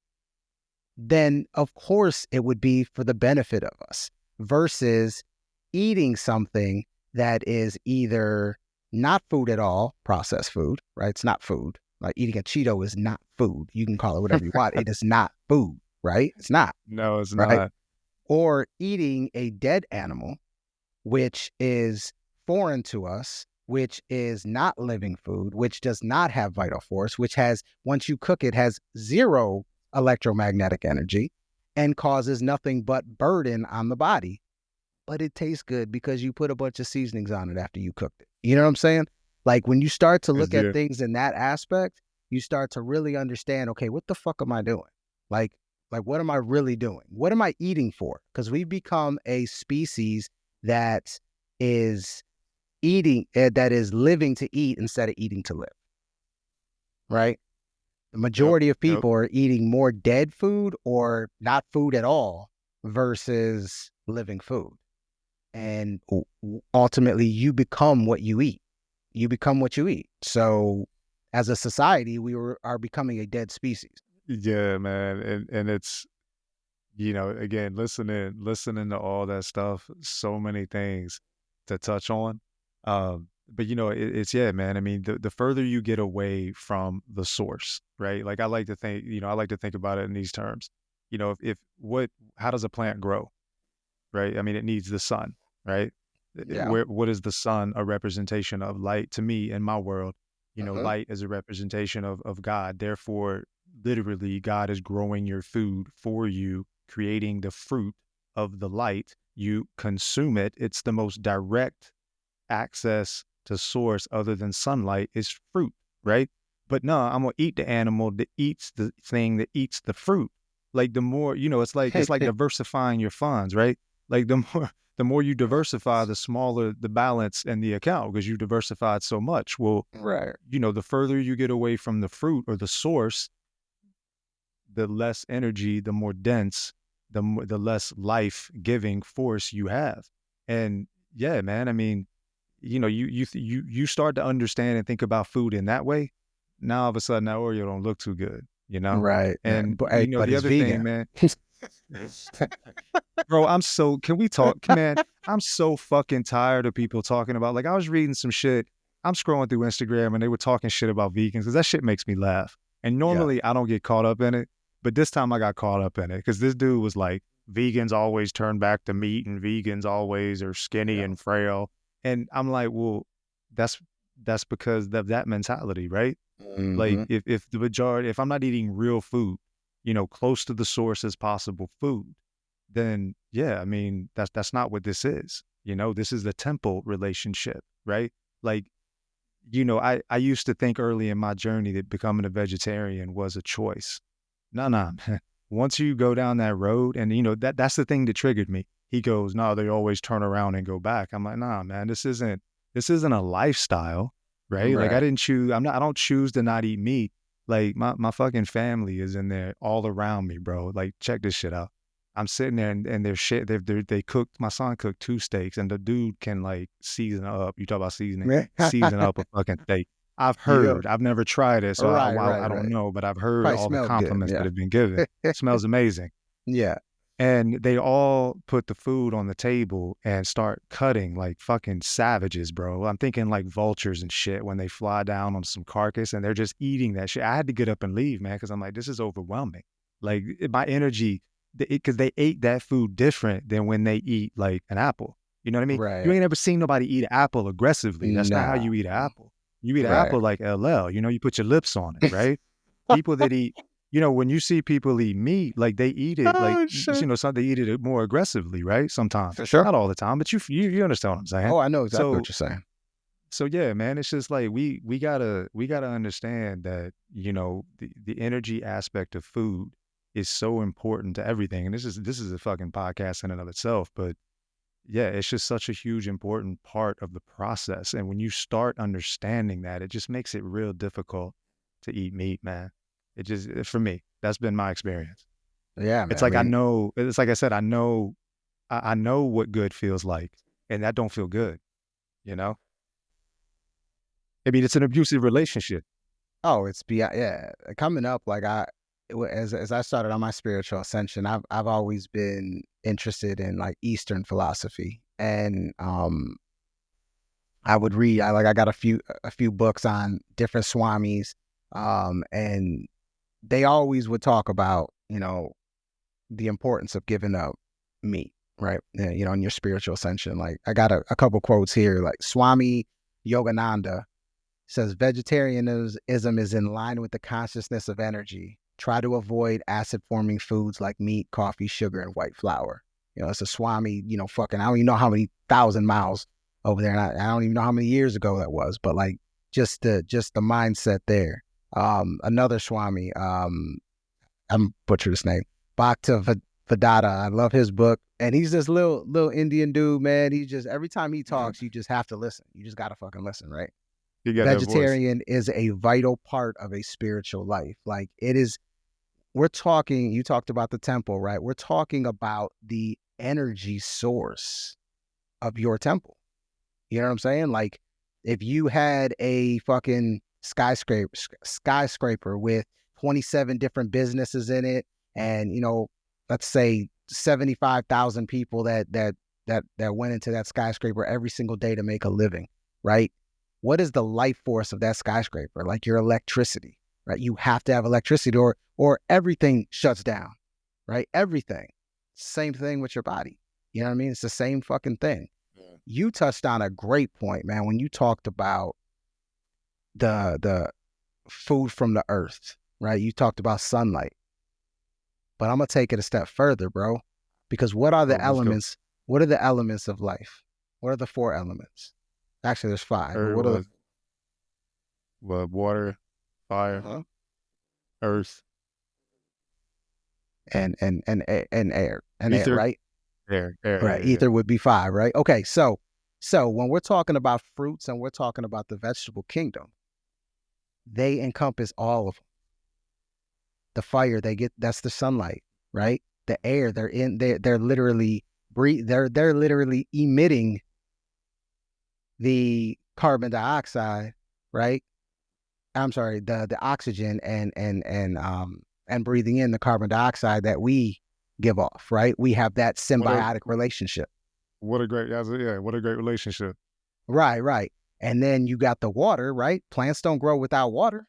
[SPEAKER 2] then of course it would be for the benefit of us versus eating something that is either not food at all, processed food, right? It's not food. Like eating a Cheeto is not food. You can call it whatever you want. It is not food, right? It's not,
[SPEAKER 1] No, it's
[SPEAKER 2] right?
[SPEAKER 1] not.
[SPEAKER 2] Or eating a dead animal, which is foreign to us, which is not living food, which does not have vital force, which has, once you cook it, has zero electromagnetic energy and causes nothing but burden on the body. But it tastes good because you put a bunch of seasonings on it after you cooked it. You know what I'm saying? Like when you start to look at
[SPEAKER 1] Yeah.
[SPEAKER 2] things in that aspect, you start to really understand, okay, what the fuck am I doing? Like, what am I really doing? What am I eating for? Because we've become a species that is that is living to eat instead of eating to live, right? The
[SPEAKER 1] Yep.
[SPEAKER 2] majority of
[SPEAKER 1] Yep.
[SPEAKER 2] people are eating more dead food or not food at all versus living food. And ultimately, you become what you eat. You become what you eat. So, as a society, are becoming a dead species.
[SPEAKER 1] Yeah, man. And it's, again, listening to all that stuff, so many things to touch on. But it's, yeah, man. I mean, the further you get away from the source, right? Like I like to think about it in these terms. If what how does a plant grow? Right? I mean, it needs the sun, right?
[SPEAKER 2] Yeah.
[SPEAKER 1] What is the sun a representation of? Light, to me, in my world,
[SPEAKER 2] Uh-huh.
[SPEAKER 1] light is a representation of God. Therefore, literally, God is growing your food for you, creating the fruit of the light. You consume it. It's the most direct access to source other than sunlight is fruit, right? But no, I'm gonna eat the animal that eats the thing that eats the fruit. Like the more, it's like diversifying your funds, right? Like the more you diversify, the smaller the balance in the account because you diversified so much. Well,
[SPEAKER 2] Right.
[SPEAKER 1] the further you get away from the fruit or the source, the less energy, the more dense, the less life giving force you have. And yeah, man, I mean, you start to understand and think about food in that way. Now all of a sudden that Oreo don't look too good, you know?
[SPEAKER 2] Right. Yeah.
[SPEAKER 1] And
[SPEAKER 2] But, hey, but
[SPEAKER 1] the
[SPEAKER 2] it's
[SPEAKER 1] other thing,
[SPEAKER 2] vegan.
[SPEAKER 1] man, bro, can we talk, man? I'm so fucking tired of people talking about, like, I was reading some shit. I'm scrolling through Instagram and they were talking shit about vegans because that shit makes me laugh. And
[SPEAKER 2] Yeah.
[SPEAKER 1] normally I don't get caught up in it, but this time I got caught up in it because this dude was like, vegans always turn back to meat and vegans always are skinny
[SPEAKER 2] Yeah.
[SPEAKER 1] and frail. And I'm like, well, that's that's because of that mentality, right? Like
[SPEAKER 2] Hmm.
[SPEAKER 1] if I'm not eating real food, close to the source as possible food, then yeah, I mean, that's not what this is. This is the temple relationship, right? Like, I used to think early in my journey that becoming a vegetarian was a choice. No, no, man. Once you go down that road, and that's the thing that triggered me. He goes, no, they always turn around and go back. I'm like, nah, man, this isn't a lifestyle, right? Like I
[SPEAKER 2] Right.
[SPEAKER 1] didn't choose. I don't choose to not eat meat. Like my fucking family is in there all around me, bro. Like check this shit out. I'm sitting there and they're shit. They cooked. My son cooked 2 steaks, and the dude can like season up. You talk about seasoning, season up a fucking steak. I've
[SPEAKER 2] Yeah.
[SPEAKER 1] heard. I've never tried it, so
[SPEAKER 2] Right.
[SPEAKER 1] I
[SPEAKER 2] Right.
[SPEAKER 1] don't
[SPEAKER 2] Right.
[SPEAKER 1] know, but I've heard
[SPEAKER 2] Probably
[SPEAKER 1] all the
[SPEAKER 2] smelled good.
[SPEAKER 1] compliments that
[SPEAKER 2] Yeah.
[SPEAKER 1] have been given. Smells amazing.
[SPEAKER 2] Yeah.
[SPEAKER 1] And they all put the food on the table and start cutting like fucking savages, bro. I'm thinking like vultures and shit when they fly down on some carcass and they're just eating that shit. I had to get up and leave, man, because I'm like, this is overwhelming. Like my energy, because they ate that food different than when they eat like an apple. You know what I mean? You
[SPEAKER 2] Right.
[SPEAKER 1] ain't ever seen nobody eat an apple aggressively. That's not how
[SPEAKER 2] Nah.
[SPEAKER 1] you eat an apple. You eat an
[SPEAKER 2] Right.
[SPEAKER 1] apple like LL, you put your lips on it, right? People that eat when you see people eat meat, like they eat it like
[SPEAKER 2] Oh shit.
[SPEAKER 1] some they eat it more aggressively, right? Sometimes,
[SPEAKER 2] For sure.
[SPEAKER 1] not all the time, but you understand what I'm saying.
[SPEAKER 2] Oh, I know exactly what
[SPEAKER 1] So
[SPEAKER 2] you're saying.
[SPEAKER 1] yeah, man, it's just like we gotta understand that the energy aspect of food is so important to everything, and this is a fucking podcast in and of itself, but yeah, it's just such a huge important part of the process, and when you start understanding that, it just makes it real difficult to eat meat, man. For me, that's been my experience.
[SPEAKER 2] Yeah,
[SPEAKER 1] It's
[SPEAKER 2] man. I
[SPEAKER 1] like
[SPEAKER 2] mean,
[SPEAKER 1] it's like I said, I know what good feels like, and that don't feel good, you know? I mean, it's an abusive relationship.
[SPEAKER 2] oh, it's beyond. Yeah, coming up, like as I started on my spiritual ascension, I've always been interested in like Eastern philosophy, and I would read. I got a few books on different swamis, and they always would talk about the importance of giving up meat, right? In your spiritual ascension. Like I got a couple quotes here, like Swami Yogananda says vegetarianism is in line with the consciousness of energy. Try to avoid acid forming foods like meat, coffee, sugar, and white flour. It's a Swami, fucking, I don't even know how many thousand miles over there. And I don't even know how many years ago that was, but like just the mindset there. Another Swami, I'm butchered his name, Bhakta Vedanta. I love his book. And he's this little Indian dude, man. He just, every time he talks, you just have to listen. You just got to fucking listen, right?
[SPEAKER 1] You got that voice.
[SPEAKER 2] Vegetarian is a vital part of a spiritual life. Like it is, you talked about the temple, right? We're talking about the energy source of your temple. You know what I'm saying? Like if you had a fucking skyscraper with 27 different businesses in it, and let's say 75,000 people that went into that skyscraper every single day to make a living, right? What is the life force of that skyscraper? Like your electricity, right? You have to have electricity or everything shuts down, right? Everything. Same thing with your body. You know what I mean? It's the same fucking thing. You touched on a great point, man, when you talked about the food from the earth, right? You talked about sunlight. But I'm gonna take it a step further, bro. Because what are
[SPEAKER 1] Oh,
[SPEAKER 2] the
[SPEAKER 1] let's go.
[SPEAKER 2] elements? What are the elements of life? What are the four elements? Actually, there's five, but
[SPEAKER 1] Earth
[SPEAKER 2] what are the
[SPEAKER 1] was water, fire,
[SPEAKER 2] Uh-huh.
[SPEAKER 1] earth,
[SPEAKER 2] And air,
[SPEAKER 1] ether,
[SPEAKER 2] right?
[SPEAKER 1] air.
[SPEAKER 2] Right.
[SPEAKER 1] Yeah, yeah,
[SPEAKER 2] Ether would be 5, right? Okay, so when we're talking about fruits and we're talking about the vegetable kingdom, they encompass all of them. The fire they get, that's the sunlight, right? The air they're literally they're literally emitting the carbon dioxide, right? I'm sorry, the oxygen and breathing in the carbon dioxide that we give off, right? We have that
[SPEAKER 1] What a
[SPEAKER 2] symbiotic relationship.
[SPEAKER 1] what a great relationship.
[SPEAKER 2] Right, right. And then you got the water, right? Plants don't grow without water,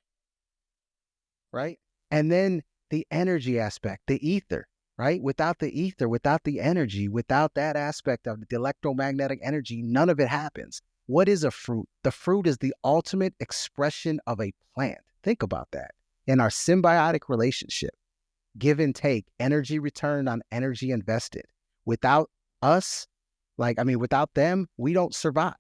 [SPEAKER 2] right? And then the energy aspect, the ether, right? Without the ether, without the energy, without that aspect of the electromagnetic energy, none of it happens. What is a fruit? The fruit is the ultimate expression of a plant. Think about that. In our symbiotic relationship, give and take, energy returned on energy invested. Without us, without them, we don't survive,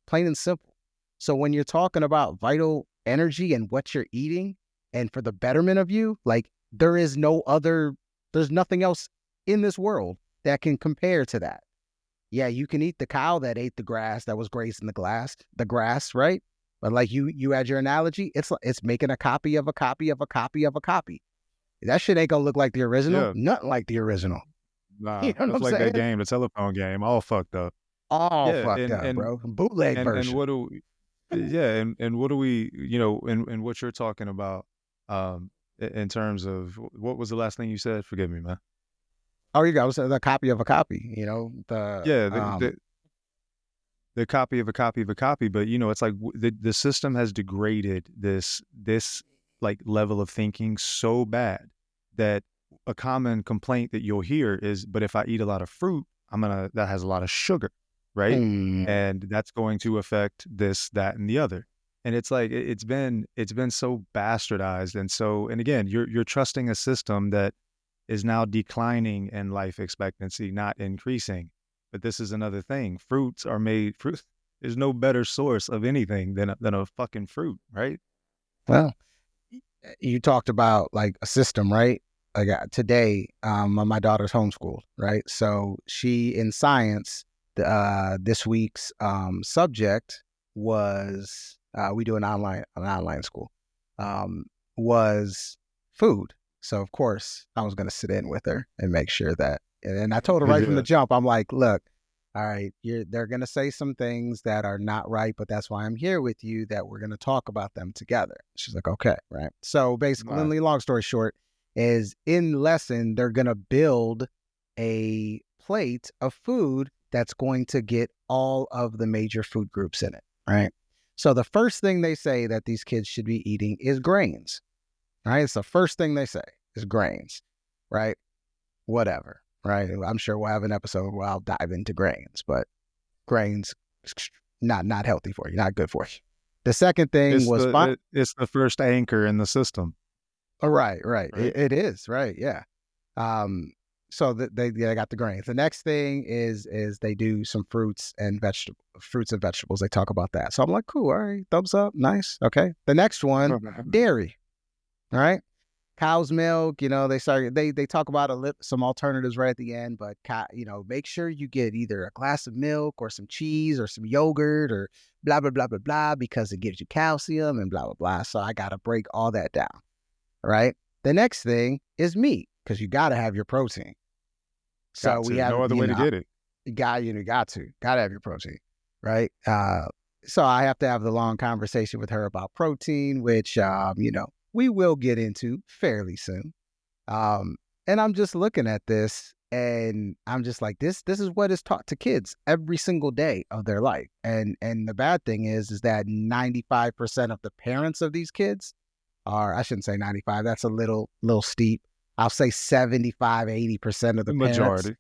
[SPEAKER 2] plain and simple. So when you're talking about vital energy and what you're eating and for the betterment of you, there's nothing else in this world that can compare to that. Yeah, you can eat the cow that ate the grass that was grazing the grass, right? But like you had your analogy, it's making a copy of a copy of a copy of a copy. That shit ain't gonna look like the original.
[SPEAKER 1] Yeah,
[SPEAKER 2] Nothing like the original. You
[SPEAKER 1] nah,
[SPEAKER 2] know what
[SPEAKER 1] it's
[SPEAKER 2] I'm
[SPEAKER 1] like that
[SPEAKER 2] saying?
[SPEAKER 1] game, the telephone game, all fucked up.
[SPEAKER 2] All
[SPEAKER 1] Yeah,
[SPEAKER 2] fucked up, bro. Bootleg
[SPEAKER 1] and
[SPEAKER 2] version.
[SPEAKER 1] what do yeah, and what do we, and what you're talking about, in terms of what was the last thing you said? Forgive me, man.
[SPEAKER 2] Oh, you got the copy of a copy.
[SPEAKER 1] Yeah, the copy of a copy of a copy, but it's like the system has degraded this like level of thinking so bad that a common complaint that you'll hear is, but if I eat a lot of fruit, that has a lot of sugar, right?
[SPEAKER 2] mm,
[SPEAKER 1] And that's going to affect this, that, and the other. And it's like it's been so bastardized, and again, you're trusting a system that is now declining in life expectancy, not increasing. But this is another thing. Fruit. There's no better source of anything than a fucking fruit, right?
[SPEAKER 2] well, you talked about like a system, right? Like today, my daughter's homeschooled, right? So she in science, this week's subject was we do an online school, was food. So of course I was going to sit in with her and make sure that, and I told her right from the
[SPEAKER 1] Yeah,
[SPEAKER 2] jump, I'm like, look, all right, they're going to say some things that are not right, but that's why I'm here with you, that we're going to talk about them together. She's like, okay, right. So
[SPEAKER 1] right.
[SPEAKER 2] basically, long story short, is in lesson, they're going to build a plate of food that's going to get all of the major food groups in it, right? So the first thing they say that these kids should be eating is grains, right? It's the first thing they say is grains, right? Whatever, right? I'm sure we'll have an episode where I'll dive into grains, but grains not healthy for you, not good for you. The second thing
[SPEAKER 1] It's
[SPEAKER 2] was fine.
[SPEAKER 1] it's the first anchor in the system,
[SPEAKER 2] Oh, right.
[SPEAKER 1] right?
[SPEAKER 2] It is right, yeah. Um, so they got the grains. The next thing is they do some fruits and vegetables. They talk about that. So I'm like, cool, all right, thumbs up, nice, okay. The next one, dairy, all right. Cow's milk, they talk about some alternatives right at the end, but make sure you get either a glass of milk or some cheese or some yogurt or blah blah blah blah blah, because it gives you calcium and blah blah blah. So I gotta break all that down, right? The next thing is meat, because you gotta have your protein. So
[SPEAKER 1] Got
[SPEAKER 2] we
[SPEAKER 1] to.
[SPEAKER 2] have,
[SPEAKER 1] No other way to get it.
[SPEAKER 2] got to have your protein, right? So I have to have the long conversation with her about protein, which we will get into fairly soon. And I'm just looking at this and I'm just like, this is what is taught to kids every single day of their life. And the bad thing is that 95% of the parents of these kids are, I shouldn't say 95, that's a little steep. I'll say 75, 80% of
[SPEAKER 1] The
[SPEAKER 2] the parents,
[SPEAKER 1] majority.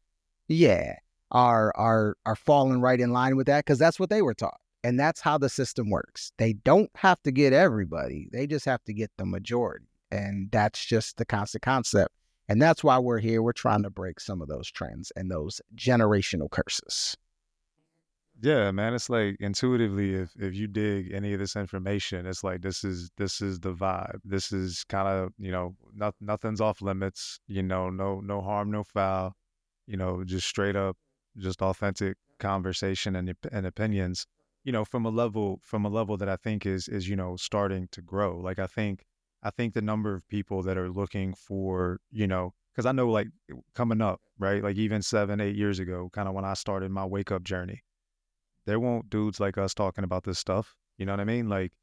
[SPEAKER 2] yeah, are falling right in line with that, because that's what they were taught. And that's how the system works. They don't have to get everybody. They just have to get the majority. And that's just the constant concept. And that's why we're here. We're trying to break some of those trends and those generational curses.
[SPEAKER 1] Yeah, man, it's like intuitively, if you dig any of this information, it's like this is the vibe. This is kind of, nothing's off limits, no harm, no foul, just straight up, just authentic conversation and opinions, from a level that I think is, starting to grow. Like I think the number of people that are looking for, because I know like coming up, right? Like even 7, 8 years ago, kind of when I started my wake up journey, there won't dudes like us talking about this stuff. You know what I mean? Like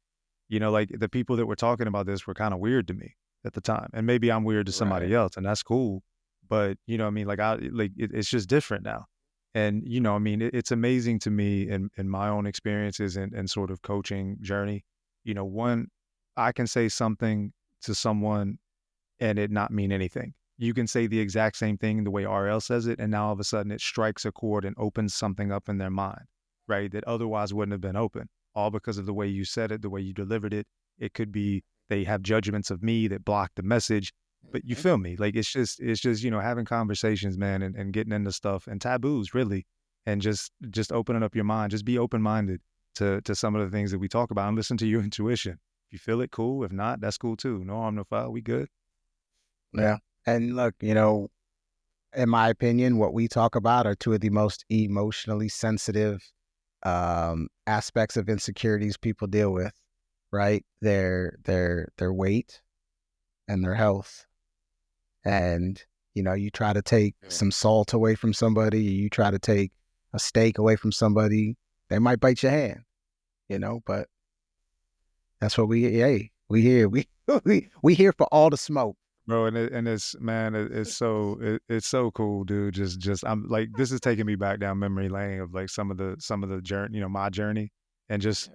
[SPEAKER 1] the people that were talking about this were kind of weird to me at the time. And maybe I'm weird to somebody
[SPEAKER 2] Right.
[SPEAKER 1] else, and that's cool. But you know what I mean? It's just different now. And I mean, it's amazing to me in my own experiences and sort of coaching journey. One, I can say something to someone and it not mean anything. You can say the exact same thing the way RL says it, and now all of a sudden it strikes a chord and opens something up in their mind, right? That otherwise wouldn't have been open, all because of the way you said it, the way you delivered it. It could be they have judgments of me that block the message, but you
[SPEAKER 2] Mhm.
[SPEAKER 1] feel me? Like it's just having conversations, man, and getting into stuff and taboos really, and just opening up your mind. Just be open minded to some of the things that we talk about and listen to your intuition. If you feel it, cool. If not, that's cool too. No harm, no foul. We good.
[SPEAKER 2] Yeah. And look, in my opinion, what we talk about are two of the most emotionally sensitive aspects of insecurities people deal with, right? Their weight and their health. And you try to take some salt away from somebody, you try to take a steak away from somebody, they might bite your hand, but that's what we here. We here for all the smoke.
[SPEAKER 1] Bro, and it's man, it's so cool, dude. Just I'm like this is taking me back down memory lane of like some of the journey, my journey, and just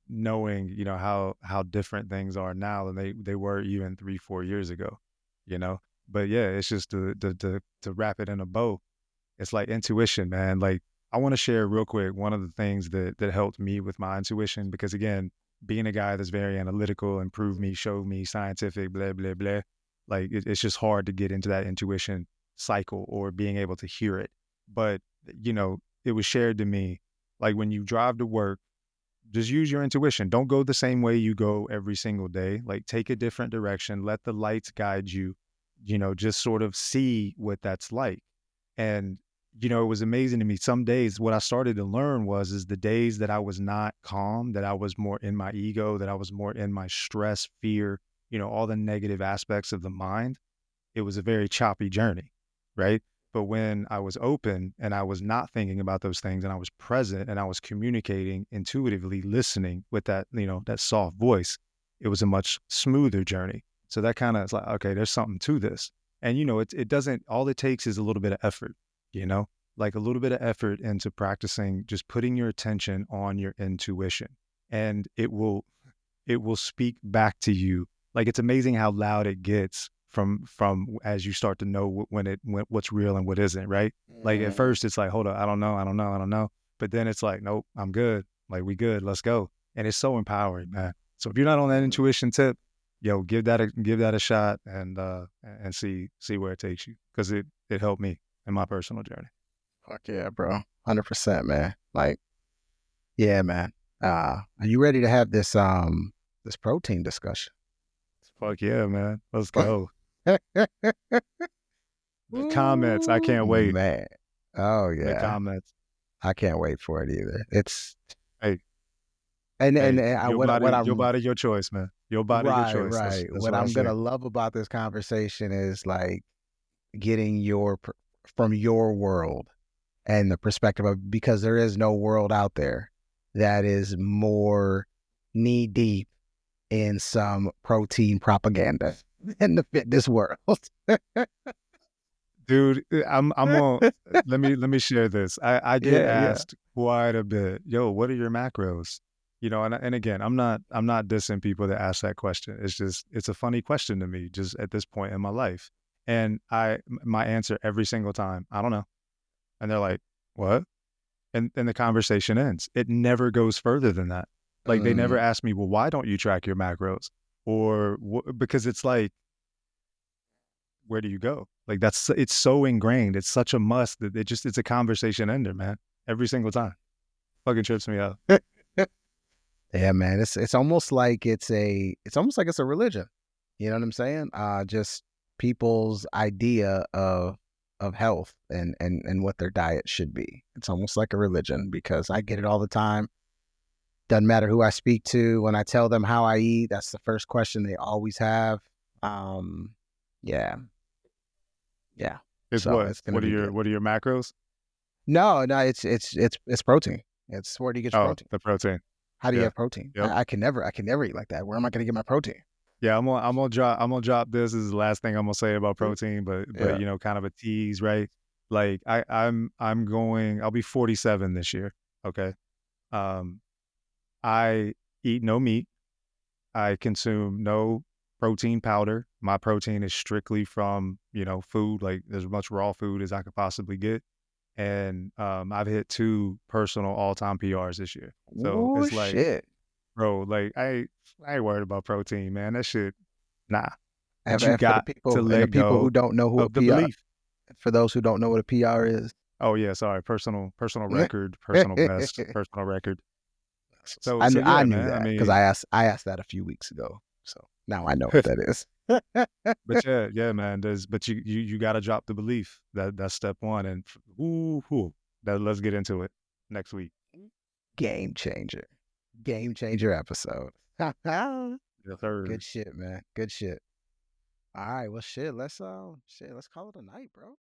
[SPEAKER 1] knowing, how different things are now than they were even 3, 4 years ago, you know. But yeah, it's just to wrap it in a bow. It's like intuition, man. Like I want to share real quick one of the things that helped me with my intuition because again, being a guy that's very analytical, improved me, showed me scientific, blah blah blah. Like it's just hard to get into that intuition cycle or being able to hear it. But it was shared to me like when you drive to work, just use your intuition. Don't go the same way you go every single day. Like take a different direction. Let the lights guide you. Just sort of see what that's like. And it was amazing to me. Some days what I started to learn is the days that I was not calm, that I was more in my ego, that I was more in my stress, fear, all the negative aspects of the mind, it was a very choppy journey, right? But when I was open and I was not thinking about those things and I was present and I was communicating intuitively, listening with that soft voice, it was a much smoother journey. So that kind of is like, okay, there's something to this. And it doesn't, all it takes is a little bit of effort, you know, like a little bit of effort into practicing, just putting your attention on your intuition and it will speak back to you. Like it's amazing how loud it gets from as you start to know when what's real and what isn't, right? Like at
[SPEAKER 2] Mhm.
[SPEAKER 1] first it's like, hold up, I don't know, I don't know, I don't know. But then it's like, nope, I'm good. Like we good, let's go. And it's so empowering, man. So if you're not on that
[SPEAKER 2] Mhm.
[SPEAKER 1] intuition tip, yo, give that a shot and see where it takes you. Cause it helped me in my personal journey.
[SPEAKER 2] Fuck yeah, bro. 100%, man. Like, yeah, man. Are you ready to have this protein discussion?
[SPEAKER 1] Fuck yeah, man. Let's go. The comments, I
[SPEAKER 2] Ooh,
[SPEAKER 1] can't wait.
[SPEAKER 2] man. Oh
[SPEAKER 1] The
[SPEAKER 2] yeah.
[SPEAKER 1] comments.
[SPEAKER 2] I can't wait for it either. It's
[SPEAKER 1] Hey,
[SPEAKER 2] and
[SPEAKER 1] hey,
[SPEAKER 2] I,
[SPEAKER 1] your
[SPEAKER 2] what
[SPEAKER 1] body, your
[SPEAKER 2] I'm
[SPEAKER 1] body, your choice, man. Your body, your
[SPEAKER 2] right,
[SPEAKER 1] choice. That's
[SPEAKER 2] right.
[SPEAKER 1] that's
[SPEAKER 2] What
[SPEAKER 1] what I
[SPEAKER 2] I'm
[SPEAKER 1] say.
[SPEAKER 2] gonna love about this conversation is like getting from your world and the perspective of because there is no world out there that is more knee deep in some protein propaganda in the fitness world.
[SPEAKER 1] Dude, I'm on let me share this. I get
[SPEAKER 2] Yeah, yeah.
[SPEAKER 1] asked quite a bit, yo, what are your macros? And again, I'm not dissing people that ask that question. It's just it's a funny question to me just at this point in my life. And my answer every single time, I don't know. And they're like, "What?" And the conversation ends. It never goes further than that. Like they never
[SPEAKER 2] Mm,
[SPEAKER 1] ask me, "Well, why don't you track your macros?" Or because it's like where do you go? Like it's so ingrained. It's such a must that it's a conversation ender, man. Every single time. Fucking trips me out.
[SPEAKER 2] Yeah, man. It's almost like it's almost like it's a religion. You know what I'm saying? Just people's idea of health and what their diet should be. It's almost like a religion because I get it all the time. Doesn't matter who I speak to. When I tell them how I eat, that's the first question they always have. Um, yeah, yeah.
[SPEAKER 1] Is
[SPEAKER 2] So
[SPEAKER 1] what?
[SPEAKER 2] it's gonna be good.
[SPEAKER 1] What are your macros?
[SPEAKER 2] No, no, it's protein. It's where do you get your
[SPEAKER 1] Oh,
[SPEAKER 2] protein?
[SPEAKER 1] the protein.
[SPEAKER 2] How do you
[SPEAKER 1] Yeah.
[SPEAKER 2] have protein?
[SPEAKER 1] Yep.
[SPEAKER 2] I can never eat like that. Where am I gonna get my protein?
[SPEAKER 1] Yeah, I'm gonna drop this. This is the last thing I'm gonna say about protein, but
[SPEAKER 2] Yeah.
[SPEAKER 1] you know, kind of a tease, right? Like I'm going. I'll be 47 this year. Okay. Um, I eat no meat. I consume no protein powder. My protein is strictly from food, like as much raw food as I could possibly get. And I've hit two personal all time PRs this year. So
[SPEAKER 2] Oh
[SPEAKER 1] it's like,
[SPEAKER 2] shit.
[SPEAKER 1] bro, like I ain't worried about protein, man. That shit, nah. But you
[SPEAKER 2] And for
[SPEAKER 1] got to
[SPEAKER 2] the
[SPEAKER 1] let
[SPEAKER 2] people who
[SPEAKER 1] go
[SPEAKER 2] don't know who a
[SPEAKER 1] of the
[SPEAKER 2] PR,
[SPEAKER 1] belief.
[SPEAKER 2] for those who don't know what a PR is,
[SPEAKER 1] Oh yeah, sorry. Personal record, personal best, personal record. So
[SPEAKER 2] I
[SPEAKER 1] yeah,
[SPEAKER 2] knew
[SPEAKER 1] man. I
[SPEAKER 2] that because
[SPEAKER 1] mean,
[SPEAKER 2] I asked that a few weeks ago. So now I know what that is.
[SPEAKER 1] but yeah, man. But you got to drop the belief. That's step one. And let's get into it next week.
[SPEAKER 2] Game changer. Game changer episode.
[SPEAKER 1] Yes, sir.
[SPEAKER 2] Good shit, man. Good shit. All right. Well, shit. Let's call it a night, bro.